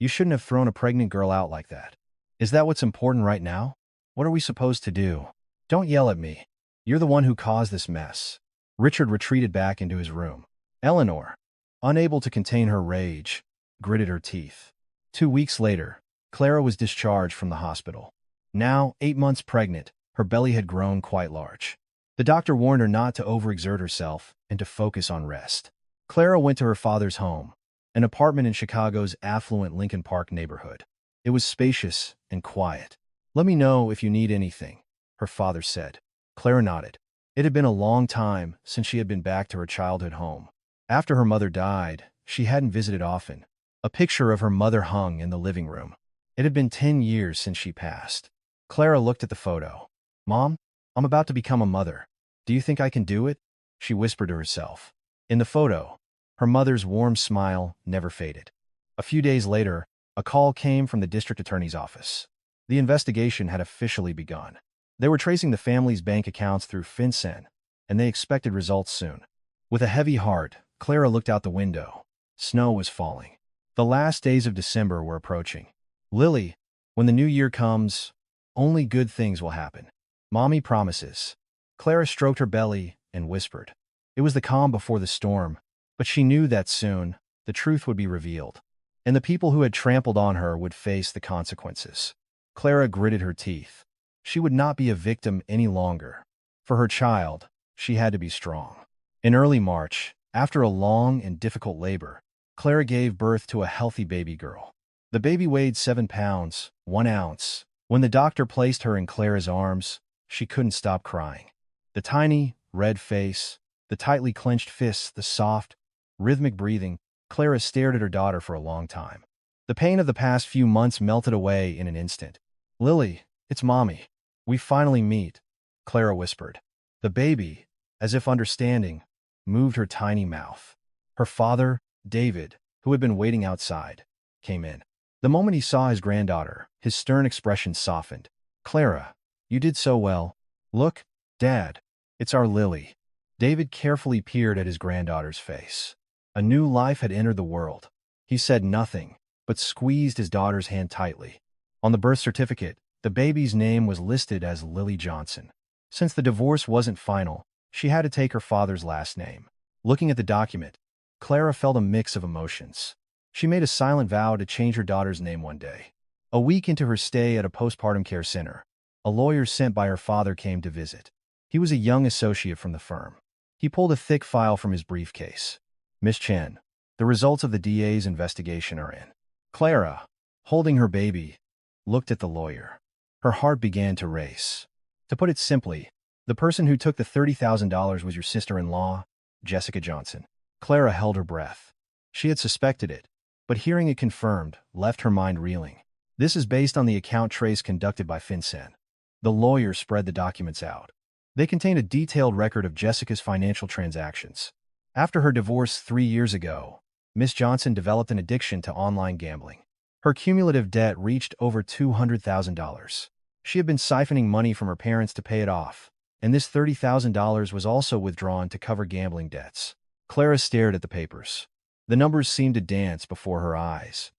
You shouldn't have thrown a pregnant girl out like that. Is that what's important right now? What are we supposed to do? Don't yell at me. You're the one who caused this mess. Richard retreated back into his room. Eleanor, unable to contain her rage, gritted her teeth. 2 weeks later, Clara was discharged from the hospital. Now, 8 months pregnant, her belly had grown quite large. The doctor warned her not to overexert herself and to focus on rest. Clara went to her father's home, an apartment in Chicago's affluent Lincoln Park neighborhood. It was spacious and quiet. Let me know if you need anything, her father said. Clara nodded. It had been a long time since she had been back to her childhood home. After her mother died, she hadn't visited often. A picture of her mother hung in the living room. It had been 10 years since she passed. Clara looked at the photo. Mom, I'm about to become a mother. Do you think I can do it? She whispered to herself. In the photo, her mother's warm smile never faded. A few days later, a call came from the district attorney's office. The investigation had officially begun. They were tracing the family's bank accounts through FinCEN, and they expected results soon. With a heavy heart, Clara looked out the window. Snow was falling. The last days of December were approaching. Lily, when the new year comes, only good things will happen. Mommy promises. Clara stroked her belly and whispered. It was the calm before the storm, but she knew that soon, the truth would be revealed. and the people who had trampled on her would face the consequences. Clara gritted her teeth. She would not be a victim any longer. For her child, she had to be strong. In early March, after a long and difficult labor, Clara gave birth to a healthy baby girl. The baby weighed 7 pounds, 1 ounce. When the doctor placed her in Clara's arms, she couldn't stop crying. The tiny, red face, the tightly clenched fists, the soft, rhythmic breathing, Clara stared at her daughter for a long time. The pain of the past few months melted away in an instant. "Lily, it's Mommy. We finally meet," Clara whispered. The baby, as if understanding, moved her tiny mouth. Her father, David, who had been waiting outside, came in. The moment he saw his granddaughter, his stern expression softened. "Clara, you did so well. Look, Dad, it's our Lily." David carefully peered at his granddaughter's face. A new life had entered the world. He said nothing, but squeezed his daughter's hand tightly. On the birth certificate, the baby's name was listed as Lily Johnson. Since the divorce wasn't final, she had to take her father's last name. Looking at the document, Clara felt a mix of emotions. She made a silent vow to change her daughter's name one day. A week into her stay at a postpartum care center, a lawyer sent by her father came to visit. He was a young associate from the firm. He pulled a thick file from his briefcase. "Miss Chen, the results of the DA's investigation are in." Clara, holding her baby, looked at the lawyer. Her heart began to race. To put it simply, the person who took the $30,000 was your sister-in-law, Jessica Johnson. Clara held her breath. She had suspected it, but hearing it confirmed left her mind reeling. "This is based on the account trace conducted by FinCEN." The lawyer spread the documents out. They contained a detailed record of Jessica's financial transactions. After her divorce 3 years ago, Miss Johnson developed an addiction to online gambling. Her cumulative debt reached over $200,000. She had been siphoning money from her parents to pay it off, and this $30,000 was also withdrawn to cover gambling debts. Clara stared at the papers. The numbers seemed to dance before her eyes.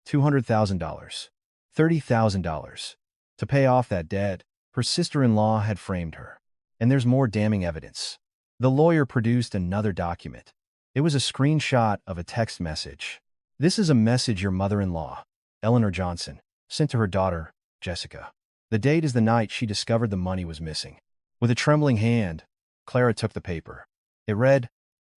$200,000. $30,000. To pay off that debt, her sister-in-law had framed her. And there's more damning evidence. The lawyer produced another document. It was a screenshot of a text message. "This is a message your mother-in-law, Eleanor Johnson, sent to her daughter, Jessica. The date is the night she discovered the money was missing." With a trembling hand, Clara took the paper. It read,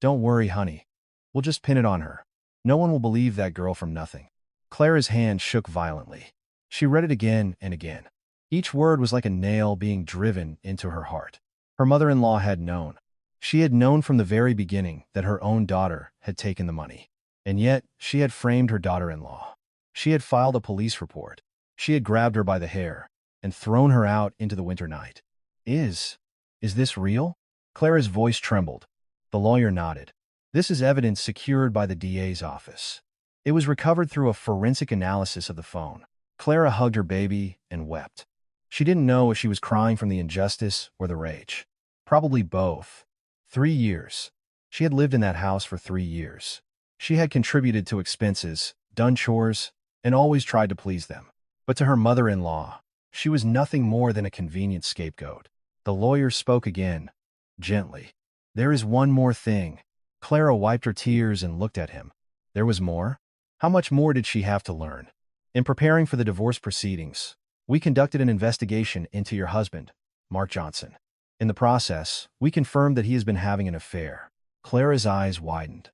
"Don't worry, honey. We'll just pin it on her. No one will believe that girl from nothing." Clara's hand shook violently. She read it again and again. Each word was like a nail being driven into her heart. Her mother-in-law had known. She had known from the very beginning that her own daughter had taken the money. And yet, she had framed her daughter-in-law. She had filed a police report. She had grabbed her by the hair and thrown her out into the winter night. Is this real?" Clara's voice trembled. The lawyer nodded. "This is evidence secured by the DA's office. It was recovered through a forensic analysis of the phone." Clara hugged her baby and wept. She didn't know if she was crying from the injustice or the rage. Probably both. 3 years. She had lived in that house for 3 years. She had contributed to expenses, done chores, and always tried to please them. But to her mother-in-law, she was nothing more than a convenient scapegoat. The lawyer spoke again, gently. "There is one more thing." Clara wiped her tears and looked at him. There was more? How much more did she have to learn? "In preparing for the divorce proceedings, we conducted an investigation into your husband, Mark Johnson. In the process, we confirmed that he has been having an affair." Clara's eyes widened.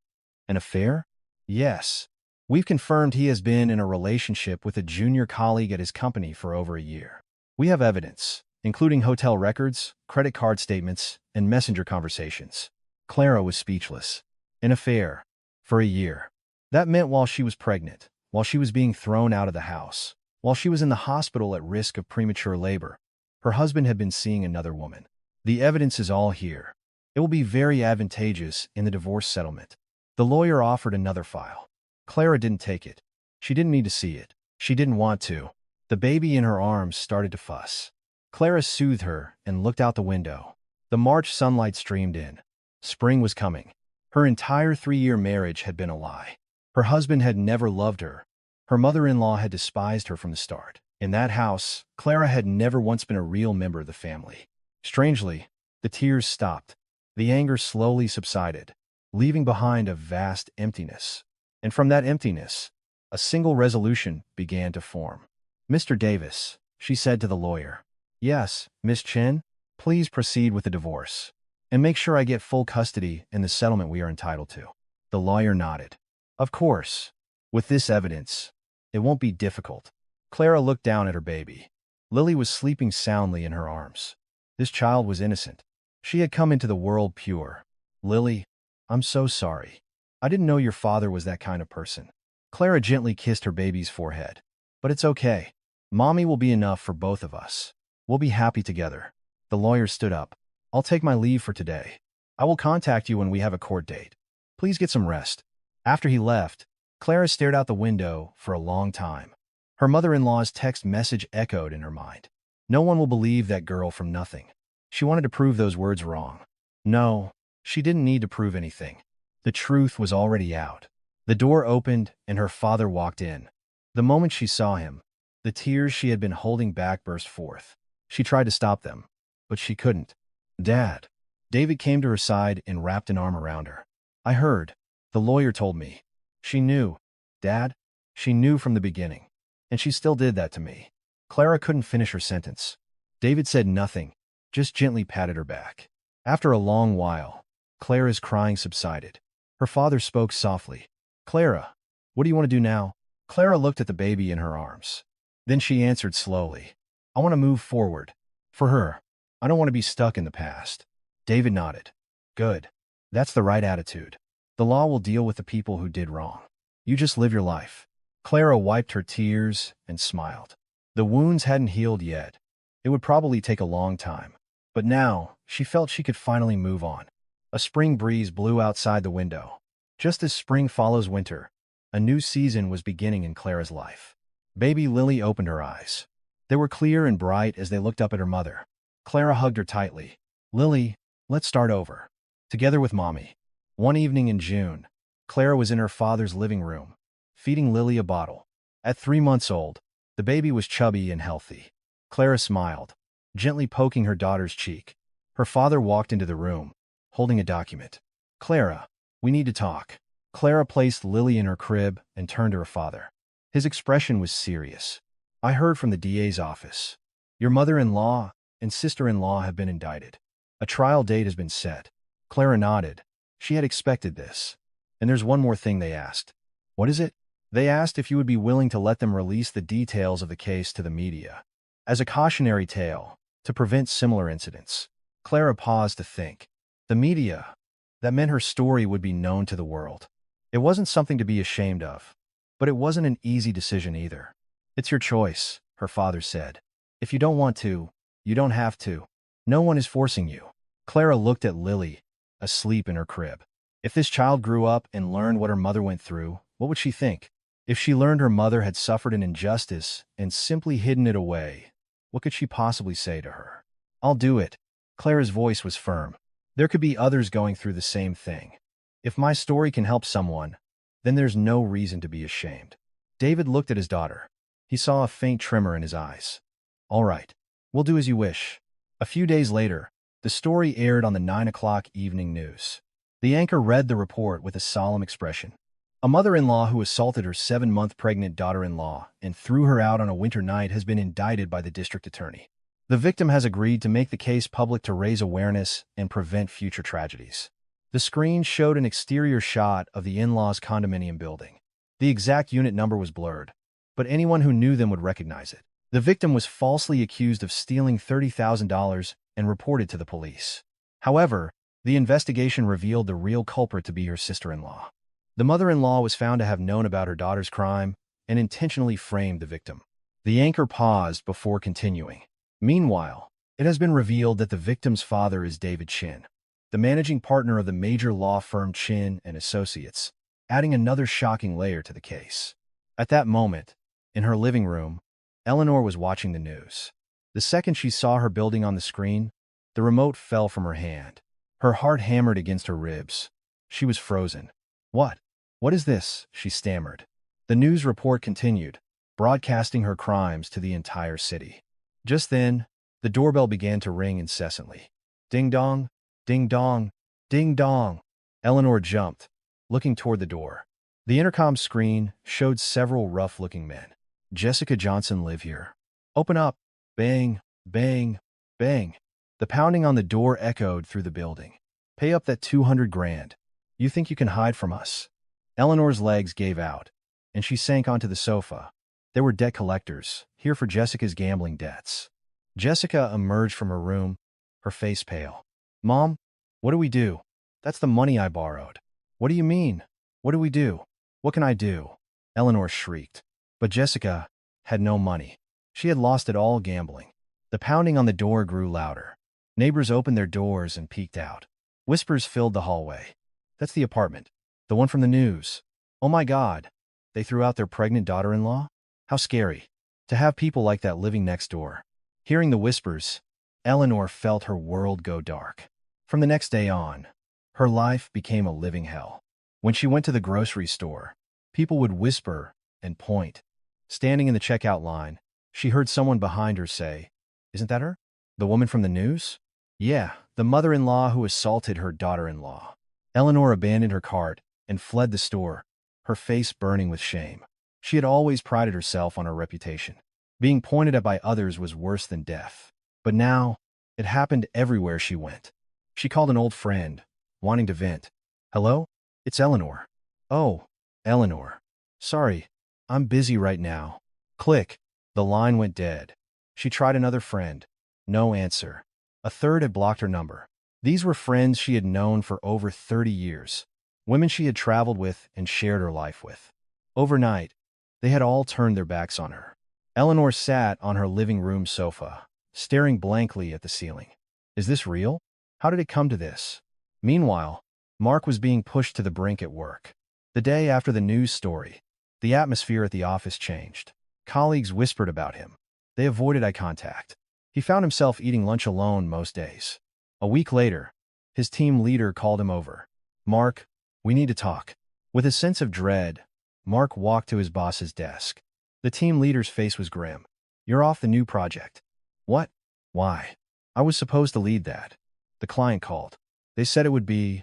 "An affair?" "Yes. We've confirmed he has been in a relationship with a junior colleague at his company for over a year. We have evidence, including hotel records, credit card statements, and messenger conversations." Clara was speechless. An affair. For a year. That meant while she was pregnant, while she was being thrown out of the house, while she was in the hospital at risk of premature labor, her husband had been seeing another woman. The evidence is all here. It will be very advantageous in the divorce settlement. The lawyer offered another file. Clara didn't take it. She didn't need to see it. She didn't want to. The baby in her arms started to fuss. Clara soothed her and looked out the window. The March sunlight streamed in. Spring was coming. Her entire 3-year marriage had been a lie. Her husband had never loved her. Her mother-in-law had despised her from the start. In that house, Clara had never once been a real member of the family. Strangely, the tears stopped. The anger slowly subsided, leaving behind a vast emptiness. And from that emptiness, A single resolution began to form. "Mr. Davis," she said to the lawyer. "Yes, Miss Chin, please proceed with the divorce. And make sure I get full custody and the settlement we are entitled to." The lawyer nodded. "Of course. With this evidence, it won't be difficult." Clara looked down at her baby. Lily was sleeping soundly in her arms. This child was innocent. She had come into the world pure. "Lily, I'm so sorry. I didn't know your father was that kind of person." Clara gently kissed her baby's forehead. "But it's okay. Mommy will be enough for both of us. We'll be happy together." The lawyer stood up. "I'll take my leave for today. I will contact you when we have a court date. Please get some rest." After he left, Clara stared out the window for a long time. Her mother-in-law's text message echoed in her mind. "No one will believe that girl from nothing." She wanted to prove those words wrong. No, she didn't need to prove anything. The truth was already out. The door opened and her father walked in. The moment she saw him, the tears she had been holding back burst forth. She tried to stop them, but she couldn't. "Dad." David came to her side and wrapped an arm around her. "I heard. The lawyer told me." "She knew, Dad. She knew from the beginning. And she still did that to me." Clara couldn't finish her sentence. David said nothing, just gently patted her back. After a long while, Clara's crying subsided. Her father spoke softly. "Clara, what do you want to do now?" Clara looked at the baby in her arms. Then she answered slowly, "I want to move forward. For her. I don't want to be stuck in the past." David nodded. "Good. That's the right attitude. The law will deal with the people who did wrong. You just live your life." Clara wiped her tears and smiled. The wounds hadn't healed yet. It would probably take a long time. But now, she felt she could finally move on. A spring breeze blew outside the window. Just as spring follows winter, a new season was beginning in Clara's life. Baby Lily opened her eyes. They were clear and bright as they looked up at her mother. Clara hugged her tightly. "Lily, let's start over. Together with Mommy." One evening in June, Clara was in her father's living room, feeding Lily a bottle. At 3 months old, the baby was chubby and healthy. Clara smiled, gently poking her daughter's cheek. Her father walked into the room, holding a document. "Clara, we need to talk." Clara placed Lily in her crib and turned to her father. His expression was serious. "I heard from the DA's office. Your mother-in-law and sister-in-law have been indicted. A trial date has been set." Clara nodded. She had expected this. "And there's one more thing they asked." "What is it?" "They asked if you would be willing to let them release the details of the case to the media, as a cautionary tale, to prevent similar incidents." Clara paused to think. The media. That meant her story would be known to the world. It wasn't something to be ashamed of. But it wasn't an easy decision either. "It's your choice," her father said. "If you don't want to, you don't have to. No one is forcing you." Clara looked at Lily, asleep in her crib. If this child grew up and learned what her mother went through, what would she think? If she learned her mother had suffered an injustice and simply hidden it away, what could she possibly say to her? "I'll do it." Clara's voice was firm. "There could be others going through the same thing. If my story can help someone, then there's no reason to be ashamed." David looked at his daughter. He saw a faint tremor in his eyes. "All right. We'll do as you wish." A few days later, the story aired on the 9 o'clock evening news. The anchor read the report with a solemn expression. "A mother-in-law who assaulted her 7-month pregnant daughter-in-law and threw her out on a winter night has been indicted by the district attorney. The victim has agreed to make the case public to raise awareness and prevent future tragedies." The screen showed an exterior shot of the in-laws' condominium building. The exact unit number was blurred, but anyone who knew them would recognize it. The victim was falsely accused of stealing $30,000 and reported to the police. However, the investigation revealed the real culprit to be her sister-in-law. The mother-in-law was found to have known about her daughter's crime and intentionally framed the victim. The anchor paused before continuing. Meanwhile, it has been revealed that the victim's father is David Chin, the managing partner of the major law firm Chin and Associates, adding another shocking layer to the case. At that moment, in her living room, Eleanor was watching the news. The second she saw her building on the screen, the remote fell from her hand. Her heart hammered against her ribs. She was frozen. "What? What is this?" she stammered. The news report continued, broadcasting her crimes to the entire city. Just then, the doorbell began to ring incessantly. Ding dong, ding dong, ding dong. Eleanor jumped, looking toward the door. The intercom screen showed several rough-looking men. Jessica Johnson live here. Open up. Bang, bang, bang. The pounding on the door echoed through the building. Pay up that 200 grand. You think you can hide from us? Eleanor's legs gave out, and she sank onto the sofa. There were debt collectors, here for Jessica's gambling debts. Jessica emerged from her room, her face pale. Mom, what do we do? That's the money I borrowed. What do you mean? What do we do? What can I do? Eleanor shrieked. But Jessica had no money. She had lost it all gambling. The pounding on the door grew louder. Neighbors opened their doors and peeked out. Whispers filled the hallway. That's the apartment. The one from the news. Oh my God. They threw out their pregnant daughter-in-law? How scary. To have people like that living next door. Hearing the whispers, Eleanor felt her world go dark. From the next day on, her life became a living hell. When she went to the grocery store, people would whisper and point. Standing in the checkout line, she heard someone behind her say, "Isn't that her? The woman from the news?" Yeah, the mother-in-law who assaulted her daughter-in-law. Eleanor abandoned her cart and fled the store, her face burning with shame. She had always prided herself on her reputation. Being pointed at by others was worse than death. But now, it happened everywhere she went. She called an old friend, wanting to vent. Hello? It's Eleanor. Oh, Eleanor. Sorry, I'm busy right now. Click. The line went dead. She tried another friend. No answer. A third had blocked her number. These were friends she had known for over 30 years. Women she had traveled with and shared her life with. Overnight, they had all turned their backs on her. Eleanor sat on her living room sofa, staring blankly at the ceiling. Is this real? How did it come to this? Meanwhile, Mark was being pushed to the brink at work. The day after the news story, the atmosphere at the office changed. Colleagues whispered about him. They avoided eye contact. He found himself eating lunch alone most days. A week later, his team leader called him over. Mark, we need to talk. With a sense of dread, Mark walked to his boss's desk. The team leader's face was grim. You're off the new project. What? Why? I was supposed to lead that. The client called. They said it would be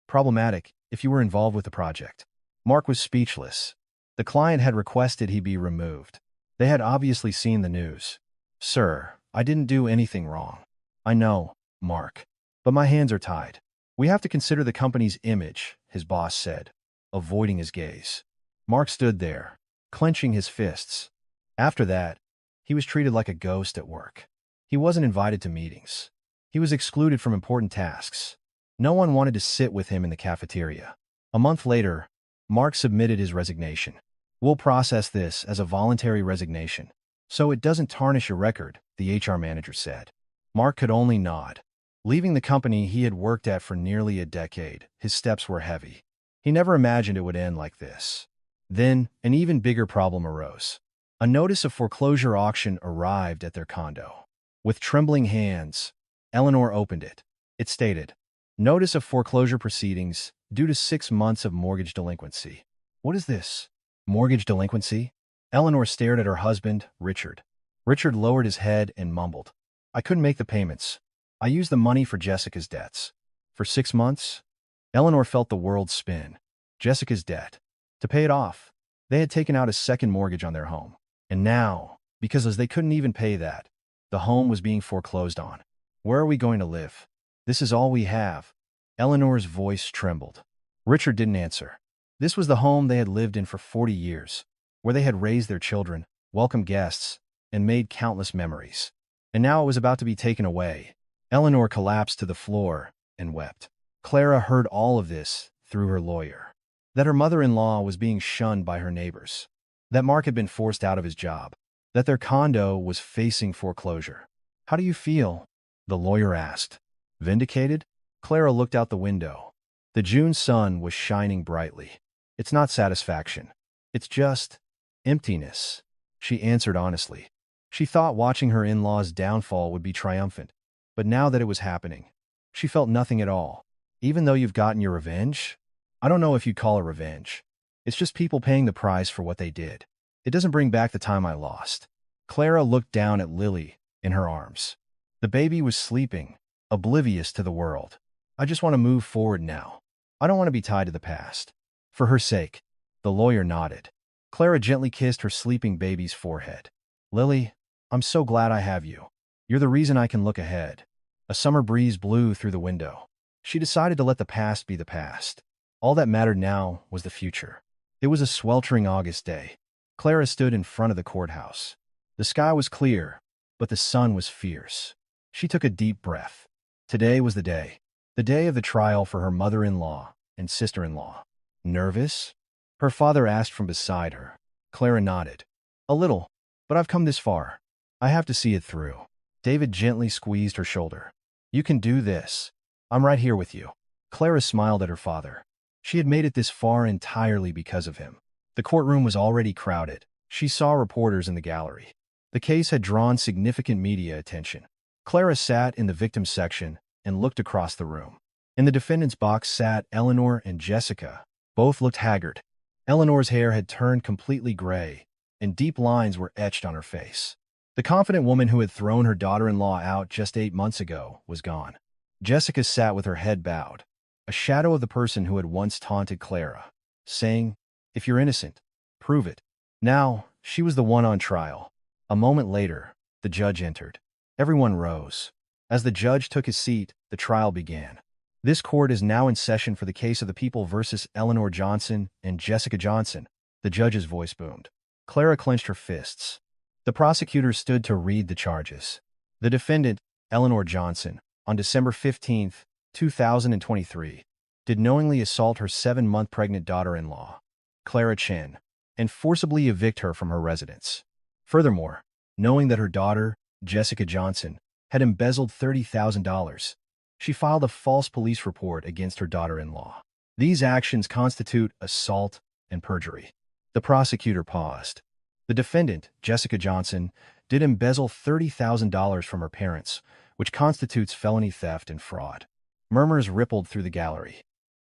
problematic if you were involved with the project. Mark was speechless. The client had requested he be removed. They had obviously seen the news. Sir, I didn't do anything wrong. I know, Mark. But my hands are tied. We have to consider the company's image, his boss said, avoiding his gaze. Mark stood there, clenching his fists. After that, he was treated like a ghost at work. He wasn't invited to meetings. He was excluded from important tasks. No one wanted to sit with him in the cafeteria. A month later, Mark submitted his resignation. We'll process this as a voluntary resignation, so it doesn't tarnish your record, the HR manager said. Mark could only nod. Leaving the company he had worked at for nearly a decade, his steps were heavy. He never imagined it would end like this. Then, an even bigger problem arose. A notice of foreclosure auction arrived at their condo. With trembling hands, Eleanor opened it. It stated, Notice of foreclosure proceedings due to 6 months of mortgage delinquency. What is this? Mortgage delinquency? Eleanor stared at her husband, Richard. Richard lowered his head and mumbled. I couldn't make the payments. I used the money for Jessica's debts. For 6 months? Eleanor felt the world spin. Jessica's debt. To pay it off, they had taken out a second mortgage on their home. And now, because as they couldn't even pay that, the home was being foreclosed on. Where are we going to live? This is all we have. Eleanor's voice trembled. Richard didn't answer. This was the home they had lived in for 40 years, where they had raised their children, welcomed guests, and made countless memories. And now it was about to be taken away. Eleanor collapsed to the floor and wept. Clara heard all of this through her lawyer. That her mother-in-law was being shunned by her neighbors. That Mark had been forced out of his job. That their condo was facing foreclosure. How do you feel? The lawyer asked. Vindicated? Clara looked out the window. The June sun was shining brightly. It's not satisfaction. It's just emptiness, she answered honestly. She thought watching her in-laws' downfall would be triumphant. But now that it was happening, she felt nothing at all. Even though you've gotten your revenge? I don't know if you'd call it revenge. It's just people paying the price for what they did. It doesn't bring back the time I lost. Clara looked down at Lily in her arms. The baby was sleeping, oblivious to the world. I just want to move forward now. I don't want to be tied to the past. For her sake. The lawyer nodded. Clara gently kissed her sleeping baby's forehead. Lily, I'm so glad I have you. You're the reason I can look ahead. A summer breeze blew through the window. She decided to let the past be the past. All that mattered now was the future. It was a sweltering August day. Clara stood in front of the courthouse. The sky was clear, but the sun was fierce. She took a deep breath. Today was the day of the trial for her mother-in-law and sister-in-law. Nervous? Her father asked from beside her. Clara nodded. A little, but I've come this far. I have to see it through. David gently squeezed her shoulder. You can do this. I'm right here with you. Clara smiled at her father. She had made it this far entirely because of him. The courtroom was already crowded. She saw reporters in the gallery. The case had drawn significant media attention. Clara sat in the victim section and looked across the room. In the defendant's box sat Eleanor and Jessica. Both looked haggard. Eleanor's hair had turned completely gray, and deep lines were etched on her face. The confident woman who had thrown her daughter-in-law out just 8 months ago was gone. Jessica sat with her head bowed, a shadow of the person who had once taunted Clara, saying, "If you're innocent, prove it." Now, she was the one on trial. A moment later, the judge entered. Everyone rose. As the judge took his seat, the trial began. This court is now in session for the case of the people versus Eleanor Johnson and Jessica Johnson. The judge's voice boomed. Clara clenched her fists. The prosecutor stood to read the charges. The defendant, Eleanor Johnson, on December 15, 2023, did knowingly assault her 7-month pregnant daughter-in-law, Clara Chen, and forcibly evict her from her residence. Furthermore, knowing that her daughter, Jessica Johnson, had embezzled $30,000, she filed a false police report against her daughter-in-law. These actions constitute assault and perjury. The prosecutor paused. The defendant, Jessica Johnson, did embezzle $30,000 from her parents, which constitutes felony theft and fraud. Murmurs rippled through the gallery.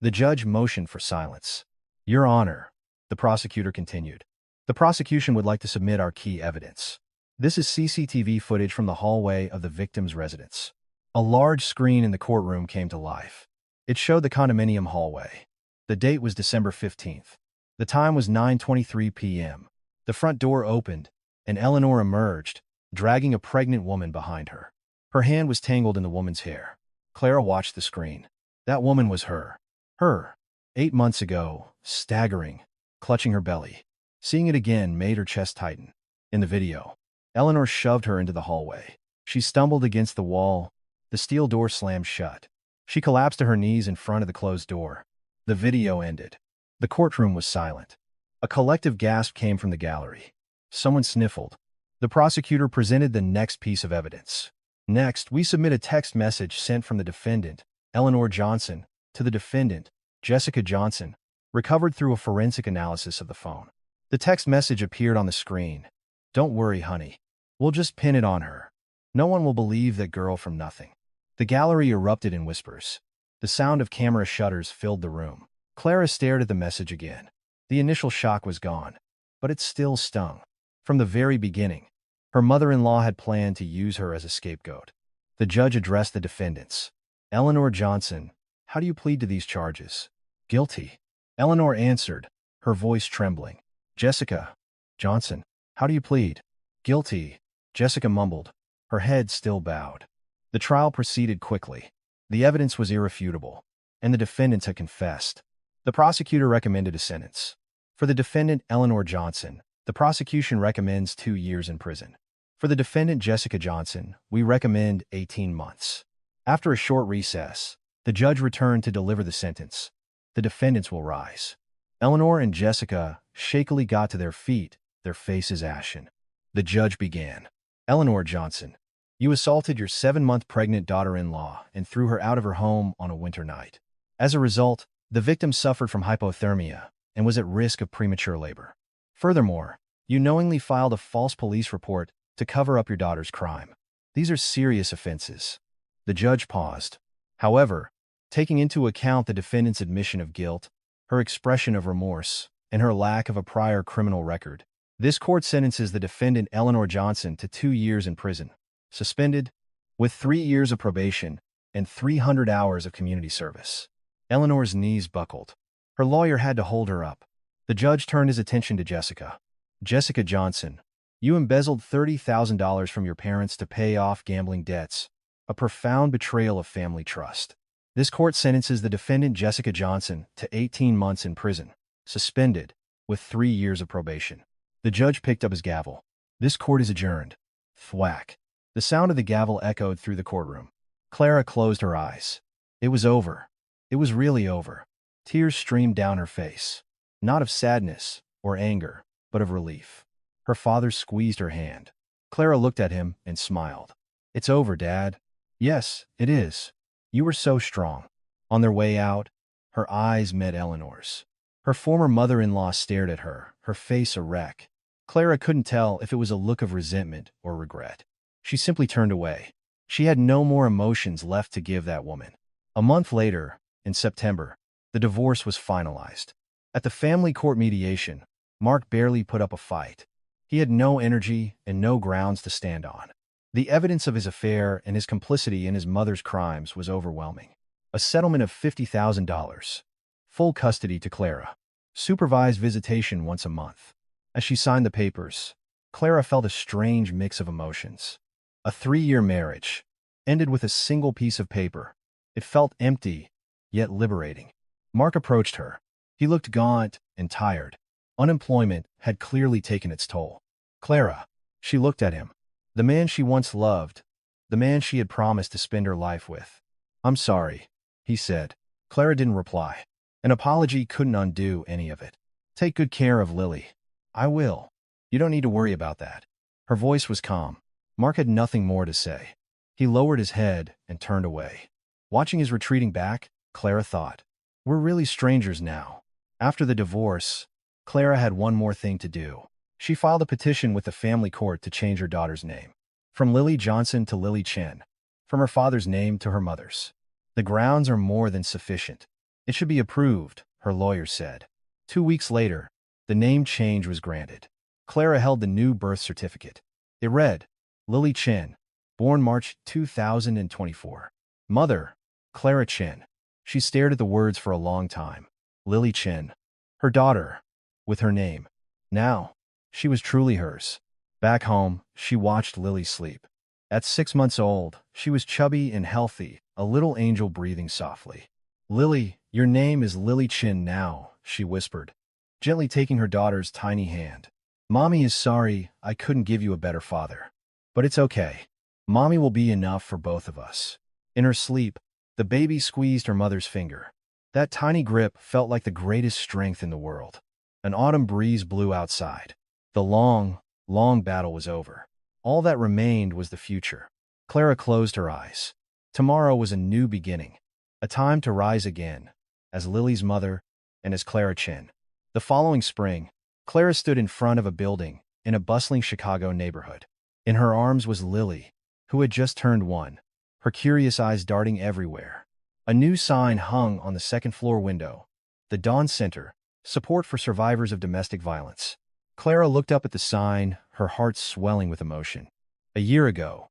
The judge motioned for silence. Your Honor, the prosecutor continued, the prosecution would like to submit our key evidence. This is CCTV footage from the hallway of the victim's residence. A large screen in the courtroom came to life. It showed the condominium hallway. The date was December 15th. The time was 9:23 p.m. The front door opened, and Eleanor emerged, dragging a pregnant woman behind her. Her hand was tangled in the woman's hair. Clara watched the screen. That woman was her. Her. 8 months ago, staggering, clutching her belly. Seeing it again made her chest tighten. In the video, Eleanor shoved her into the hallway. She stumbled against the wall. The steel door slammed shut. She collapsed to her knees in front of the closed door. The video ended. The courtroom was silent. A collective gasp came from the gallery. Someone sniffled. The prosecutor presented the next piece of evidence. Next, we submit a text message sent from the defendant, Eleanor Johnson, to the defendant, Jessica Johnson, recovered through a forensic analysis of the phone. The text message appeared on the screen. Don't worry, honey. We'll just pin it on her. No one will believe that girl from nothing. The gallery erupted in whispers. The sound of camera shutters filled the room. Clara stared at the message again. The initial shock was gone, but it still stung. From the very beginning, her mother-in-law had planned to use her as a scapegoat. The judge addressed the defendants. Eleanor Johnson, how do you plead to these charges? Guilty. Eleanor answered, her voice trembling. Jessica Johnson, how do you plead? Guilty. Jessica mumbled, her head still bowed. The trial proceeded quickly. The evidence was irrefutable, and the defendants had confessed. The prosecutor recommended a sentence. For the defendant, Eleanor Johnson, the prosecution recommends 2 years in prison. For the defendant, Jessica Johnson, we recommend 18 months. After a short recess, the judge returned to deliver the sentence. The defendants will rise. Eleanor and Jessica shakily got to their feet, their faces ashen. The judge began. Eleanor Johnson, you assaulted your 7-month pregnant daughter-in-law and threw her out of her home on a winter night. As a result, the victim suffered from hypothermia and was at risk of premature labor. Furthermore, you knowingly filed a false police report to cover up your daughter's crime. These are serious offenses. The judge paused. However, taking into account the defendant's admission of guilt, her expression of remorse, and her lack of a prior criminal record, this court sentences the defendant Eleanor Johnson to 2 years in prison, suspended, with 3 years of probation and 300 hours of community service. Eleanor's knees buckled. Her lawyer had to hold her up. The judge turned his attention to Jessica. Jessica Johnson, you embezzled $30,000 from your parents to pay off gambling debts, a profound betrayal of family trust. This court sentences the defendant Jessica Johnson to 18 months in prison, suspended, with 3 years of probation. The judge picked up his gavel. This court is adjourned. Thwack. The sound of the gavel echoed through the courtroom. Clara closed her eyes. It was over. It was really over. Tears streamed down her face. Not of sadness or anger, but of relief. Her father squeezed her hand. Clara looked at him and smiled. It's over, Dad. Yes, it is. You were so strong. On their way out, her eyes met Eleanor's. Her former mother-in-law stared at her, her face a wreck. Clara couldn't tell if it was a look of resentment or regret. She simply turned away. She had no more emotions left to give that woman. A month later, in September, the divorce was finalized. At the family court mediation, Mark barely put up a fight. He had no energy and no grounds to stand on. The evidence of his affair and his complicity in his mother's crimes was overwhelming. A settlement of $50,000. Full custody to Clara. Supervised visitation once a month. As she signed the papers, Clara felt a strange mix of emotions. A 3-year marriage ended with a single piece of paper. It felt empty, yet liberating. Mark approached her. He looked gaunt and tired. Unemployment had clearly taken its toll. Clara. She looked at him. The man she once loved. The man she had promised to spend her life with. I'm sorry, he said. Clara didn't reply. An apology couldn't undo any of it. Take good care of Lily. I will. You don't need to worry about that. Her voice was calm. Mark had nothing more to say. He lowered his head and turned away. Watching his retreating back, Clara thought, we're really strangers now. After the divorce, Clara had one more thing to do. She filed a petition with the family court to change her daughter's name. From Lily Johnson to Lily Chen. From her father's name to her mother's. The grounds are more than sufficient. It should be approved, her lawyer said. 2 weeks later, the name change was granted. Clara held the new birth certificate. It read, Lily Chen, born March 2024. Mother, Clara Chen. She stared at the words for a long time. Lily Chen. Her daughter, with her name. Now, she was truly hers. Back home, she watched Lily sleep. At 6 months old, she was chubby and healthy, a little angel breathing softly. Lily, your name is Lily Chen now, she whispered, gently taking her daughter's tiny hand. Mommy is sorry I couldn't give you a better father. But it's okay. Mommy will be enough for both of us. In her sleep, the baby squeezed her mother's finger. That tiny grip felt like the greatest strength in the world. An autumn breeze blew outside. The long, long battle was over. All that remained was the future. Clara closed her eyes. Tomorrow was a new beginning. A time to rise again, as Lily's mother and as Clara Chen. The following spring, Clara stood in front of a building in a bustling Chicago neighborhood. In her arms was Lily, who had just turned 1, her curious eyes darting everywhere. A new sign hung on the second-floor window. The Dawn Center, support for survivors of domestic violence. Clara looked up at the sign, her heart swelling with emotion. A year ago,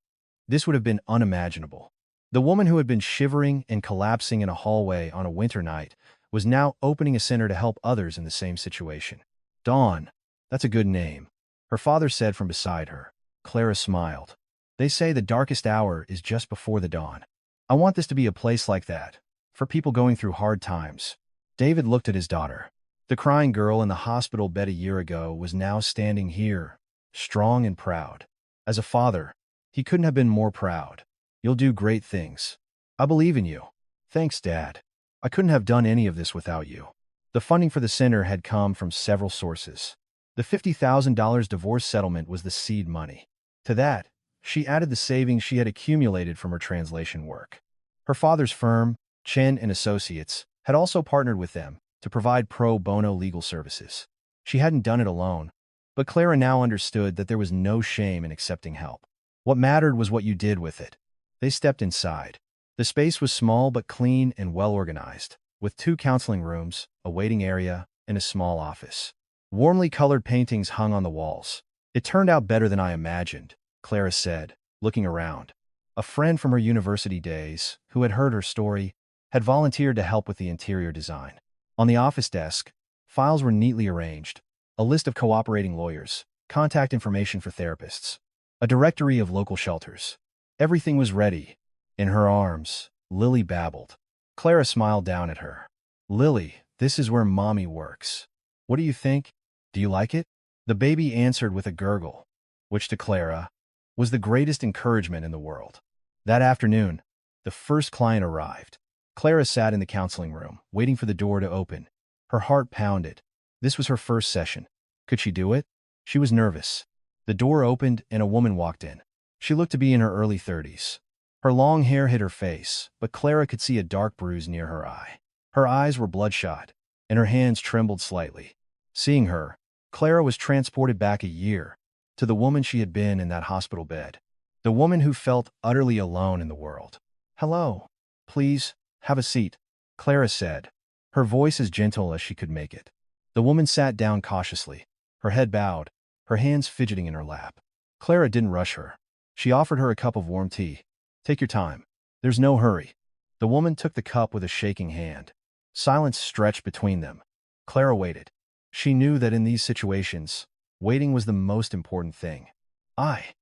this would have been unimaginable. The woman who had been shivering and collapsing in a hallway on a winter night was now opening a center to help others in the same situation. Dawn, that's a good name, her father said from beside her. Clara smiled. They say the darkest hour is just before the dawn. I want this to be a place like that, for people going through hard times. David looked at his daughter. The crying girl in the hospital bed a year ago was now standing here, strong and proud. As a father, he couldn't have been more proud. You'll do great things. I believe in you. Thanks, Dad. I couldn't have done any of this without you. The funding for the center had come from several sources. The $50,000 divorce settlement was the seed money. To that, she added the savings she had accumulated from her translation work. Her father's firm, Chen and Associates, had also partnered with them to provide pro bono legal services. She hadn't done it alone, but Clara now understood that there was no shame in accepting help. What mattered was what you did with it. They stepped inside. The space was small but clean and well-organized, with 2 counseling rooms, a waiting area, and a small office. Warmly colored paintings hung on the walls. It turned out better than I imagined, Clara said, looking around. A friend from her university days, who had heard her story, had volunteered to help with the interior design. On the office desk, Files were neatly arranged. A list of cooperating lawyers, contact information for therapists, a directory of local shelters. Everything was ready. In her arms, Lily babbled. Clara smiled down at her. Lily, this is where mommy works. What do you think? Do you like it? The baby answered with a gurgle, which to Clara was the greatest encouragement in the world. That afternoon, the first client arrived. Clara sat in the counseling room, waiting for the door to open. Her heart pounded. This was her first session. Could she do it? She was nervous. The door opened and a woman walked in. She looked to be in her early 30s. Her long hair hid her face, but Clara could see a dark bruise near her eye. Her eyes were bloodshot, and her hands trembled slightly. Seeing her, Clara was transported back a year, to the woman she had been in that hospital bed. The woman who felt utterly alone in the world. Hello. Please, have a seat, Clara said, her voice as gentle as she could make it. The woman sat down cautiously, her head bowed, her hands fidgeting in her lap. Clara didn't rush her. She offered her a cup of warm tea. Take your time. There's no hurry. The woman took the cup with a shaking hand. Silence stretched between them. Clara waited. She knew that in these situations, waiting was the most important thing. I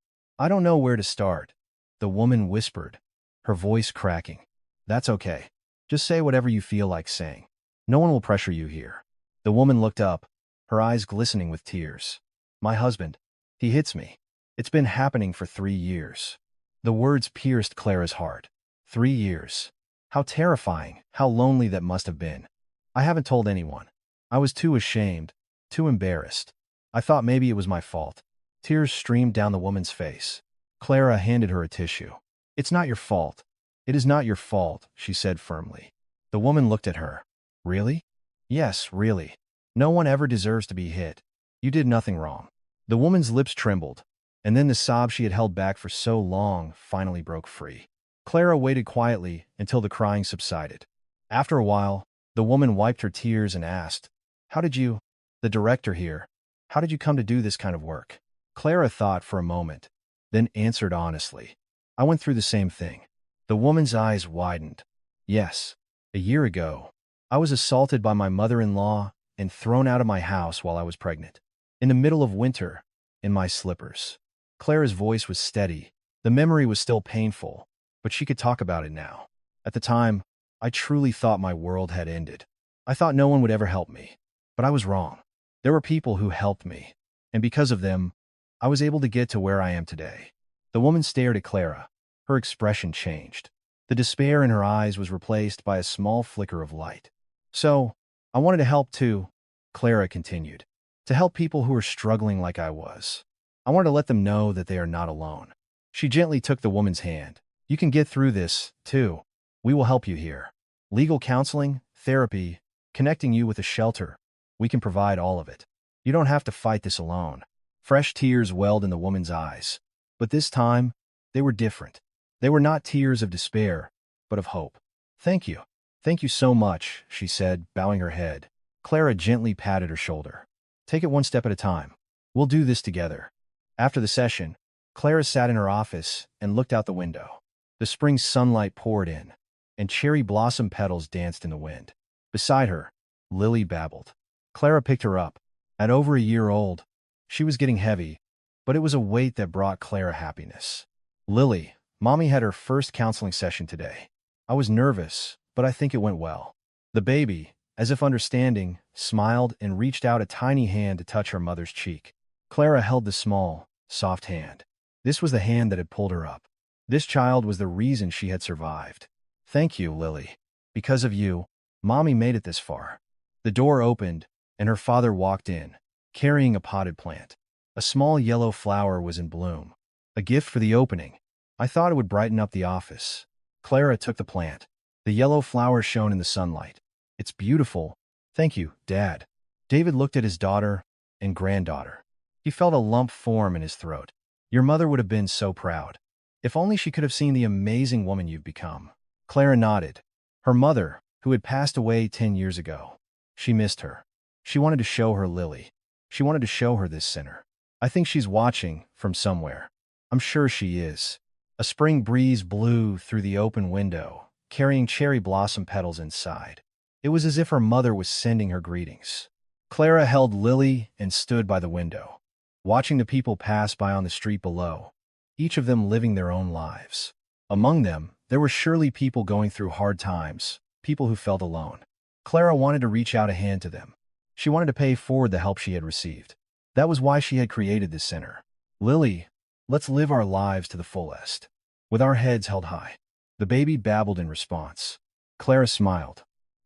don't know where to start, the woman whispered, her voice cracking. That's okay. Just say whatever you feel like saying. No one will pressure you here. The woman looked up, her eyes glistening with tears. My husband. He hits me. It's been happening for 3 years. The words pierced Clara's heart. 3 years. How terrifying, how lonely that must have been. I haven't told anyone. I was too ashamed, too embarrassed. I thought maybe it was my fault. Tears streamed down the woman's face. Clara handed her a tissue. It's not your fault. It is not your fault, she said firmly. The woman looked at her. Really? Yes, really. No one ever deserves to be hit. You did nothing wrong. The woman's lips trembled, and then the sob she had held back for so long finally broke free. Clara waited quietly until the crying subsided. After a while, the woman wiped her tears and asked, How did you, the director here, how did you come to do this kind of work? Clara thought for a moment, then answered honestly. I went through the same thing. The woman's eyes widened. Yes, a year ago, I was assaulted by my mother-in-law and thrown out of my house while I was pregnant. In the middle of winter, in my slippers. Clara's voice was steady. The memory was still painful, but she could talk about it now. At the time, I truly thought my world had ended. I thought no one would ever help me, but I was wrong. There were people who helped me, and because of them, I was able to get to where I am today. The woman stared at Clara. Her expression changed. The despair in her eyes was replaced by a small flicker of light. So, I wanted to help too, Clara continued. To help people who are struggling like I was. I wanted to let them know that they are not alone. She gently took the woman's hand. You can get through this, too. We will help you here. Legal counseling, therapy, connecting you with a shelter. We can provide all of it. You don't have to fight this alone. Fresh tears welled in the woman's eyes. But this time, they were different. They were not tears of despair, but of hope. Thank you. Thank you so much, she said, bowing her head. Clara gently patted her shoulder. Take it one step at a time. We'll do this together. After the session, Clara sat in her office and looked out the window. The spring sunlight poured in, and cherry blossom petals danced in the wind. Beside her, Lily babbled. Clara picked her up. At over a year old, she was getting heavy, but it was a weight that brought Clara happiness. Lily, Mommy had her first counseling session today. I was nervous, but I think it went well. The baby, as if understanding, smiled and reached out a tiny hand to touch her mother's cheek. Clara held the small, soft hand. This was the hand that had pulled her up. This child was the reason she had survived. Thank you, Lily. Because of you, Mommy made it this far. The door opened, and her father walked in, carrying a potted plant. A small yellow flower was in bloom. A gift for the opening. I thought it would brighten up the office. Clara took the plant. The yellow flower shone in the sunlight. It's beautiful. Thank you, Dad. David looked at his daughter and granddaughter. He felt a lump form in his throat. Your mother would have been so proud. If only she could have seen the amazing woman you've become. Clara nodded. Her mother, who had passed away 10 years ago. She missed her. She wanted to show her Lily. She wanted to show her this sinner. I think she's watching from somewhere. I'm sure she is. A spring breeze blew through the open window, carrying cherry blossom petals inside. It was as if her mother was sending her greetings. Clara held Lily and stood by the window, watching the people pass by on the street below, each of them living their own lives. Among them, there were surely people going through hard times, people who felt alone. Clara wanted to reach out a hand to them. She wanted to pay forward the help she had received. That was why she had created this center. Lily, let's live our lives to the fullest, with our heads held high. The baby babbled in response. Clara smiled.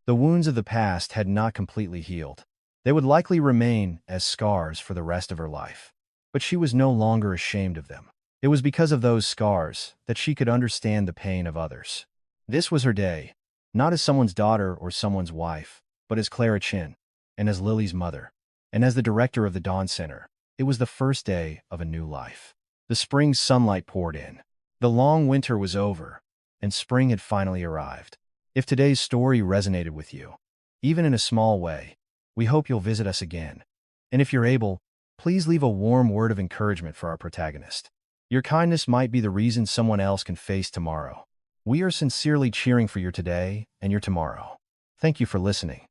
The wounds of the past had not completely healed. They would likely remain as scars for the rest of her life. But she was no longer ashamed of them. It was because of those scars that she could understand the pain of others. This was her day, not as someone's daughter or someone's wife, but as Clara Chin, and as Lily's mother, and as the director of the Dawn Center. It was the first day of a new life. The spring sunlight poured in. The long winter was over, and spring had finally arrived. If today's story resonated with you, even in a small way, we hope you'll visit us again. And if you're able, please leave a warm word of encouragement for our protagonist. Your kindness might be the reason someone else can face tomorrow. We are sincerely cheering for your today and your tomorrow. Thank you for listening.